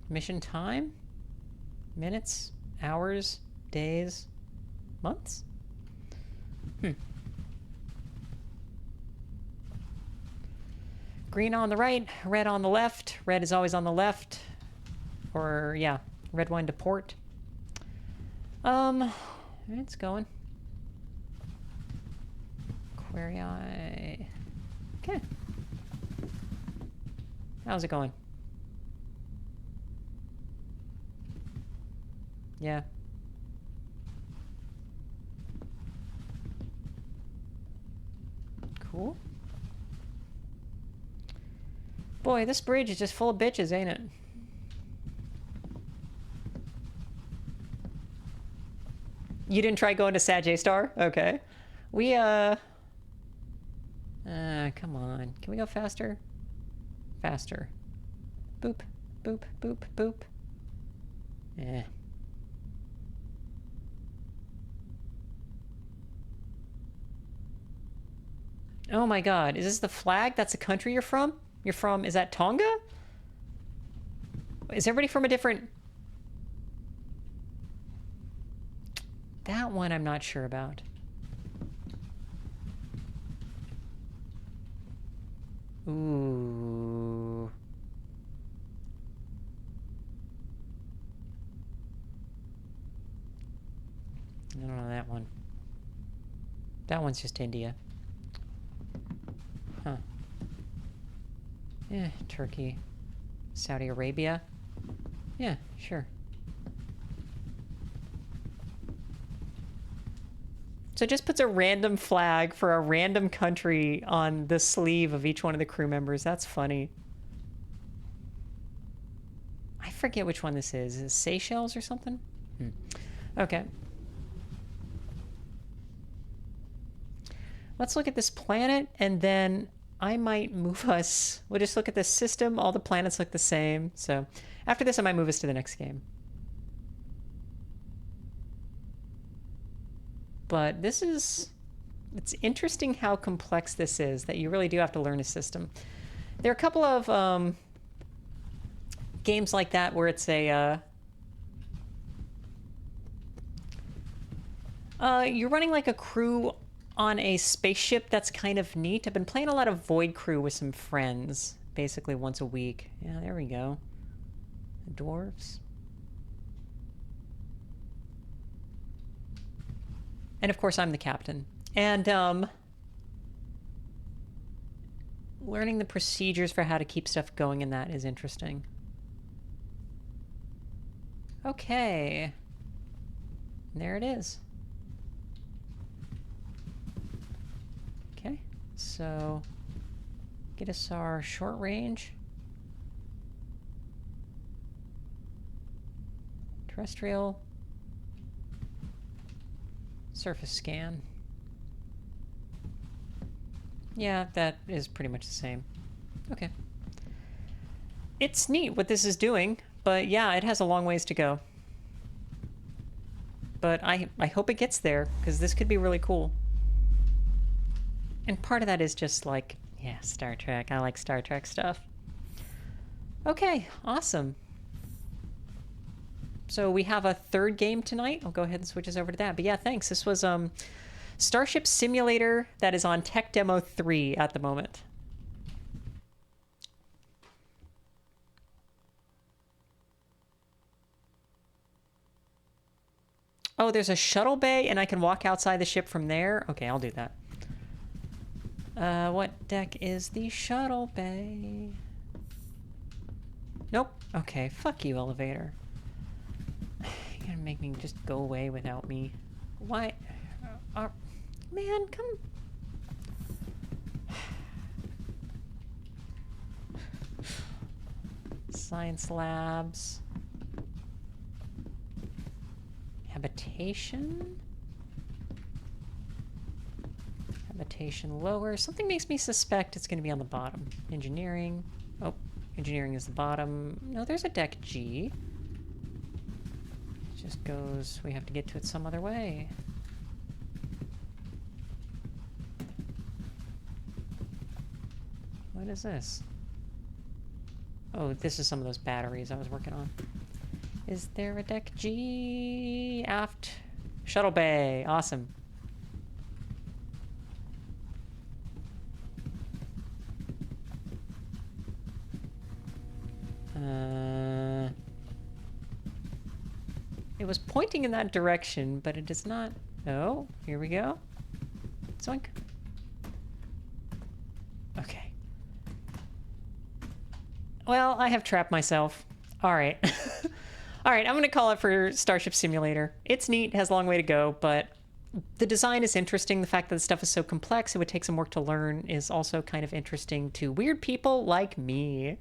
[SPEAKER 1] Mission time? Minutes? Hours? Days? Months? Green on the right, red on the left. Red is always on the left. Or, yeah, red wine to port. It's going. Query eye. Okay. How's it going? Yeah. Cool. Boy, this bridge is just full of bitches, ain't it? You didn't try going to Sag Star? Okay. We, come on. Can we go faster? Faster. Boop, boop, boop, boop. Eh. Oh my god, is this the flag? That's the country you're from? You're from, is that Tonga? Is everybody from a different... That one I'm not sure about. Ooh. I don't know that one. That one's just India. Huh. Turkey. Saudi Arabia. Yeah, sure. So it just puts a random flag for a random country on the sleeve of each one of the crew members. That's funny. I forget which one this is. Is it Seychelles or something? Okay. Let's look at this planet, and then I might move us. We'll just look at this system. All the planets look the same. So after this, I might move us to the next game. But this is... It's interesting how complex this is, that you really do have to learn a system. There are a couple of games like that where it's a... you're running like a crew on a spaceship. That's kind of neat. I've been playing a lot of Void Crew with some friends, basically once a week. Yeah, there we go. The dwarves. And of course, I'm the captain. And learning the procedures for how to keep stuff going in that is interesting. Okay. There it is. Okay, so get us our short range. Terrestrial. Surface scan. Yeah, that is pretty much the same. Okay. It's neat what this is doing, but yeah, it has a long ways to go. But I hope it gets there, because this could be really cool. And part of that is just like, yeah, Star Trek. I like Star Trek stuff. Okay, awesome. So we have a third game tonight. I'll go ahead and switch us over to that. But yeah, thanks. This was Starship Simulator that is on Tech Demo 3 at the moment. Oh, there's a shuttle bay and I can walk outside the ship from there? Okay, I'll do that. What deck is the shuttle bay? Nope. Okay, fuck you, elevator. You're gonna make me just go away without me. Why? Man, come... Science labs. Habitation? Habitation lower. Something makes me suspect it's going to be on the bottom. Engineering. Oh, engineering is the bottom. No, there's a deck G. It just goes... We have to get to it some other way. What is this? Oh, this is some of those batteries I was working on. Is there a deck G? Aft. Shuttle bay. Awesome. It was pointing in that direction, but it does not... Oh, here we go. Zoink. Okay. Well, I have trapped myself. All right. All right, I'm going to call it for Starship Simulator. It's neat, has a long way to go, but the design is interesting. The fact that the stuff is so complex, it would take some work to learn, is also kind of interesting to weird people like me.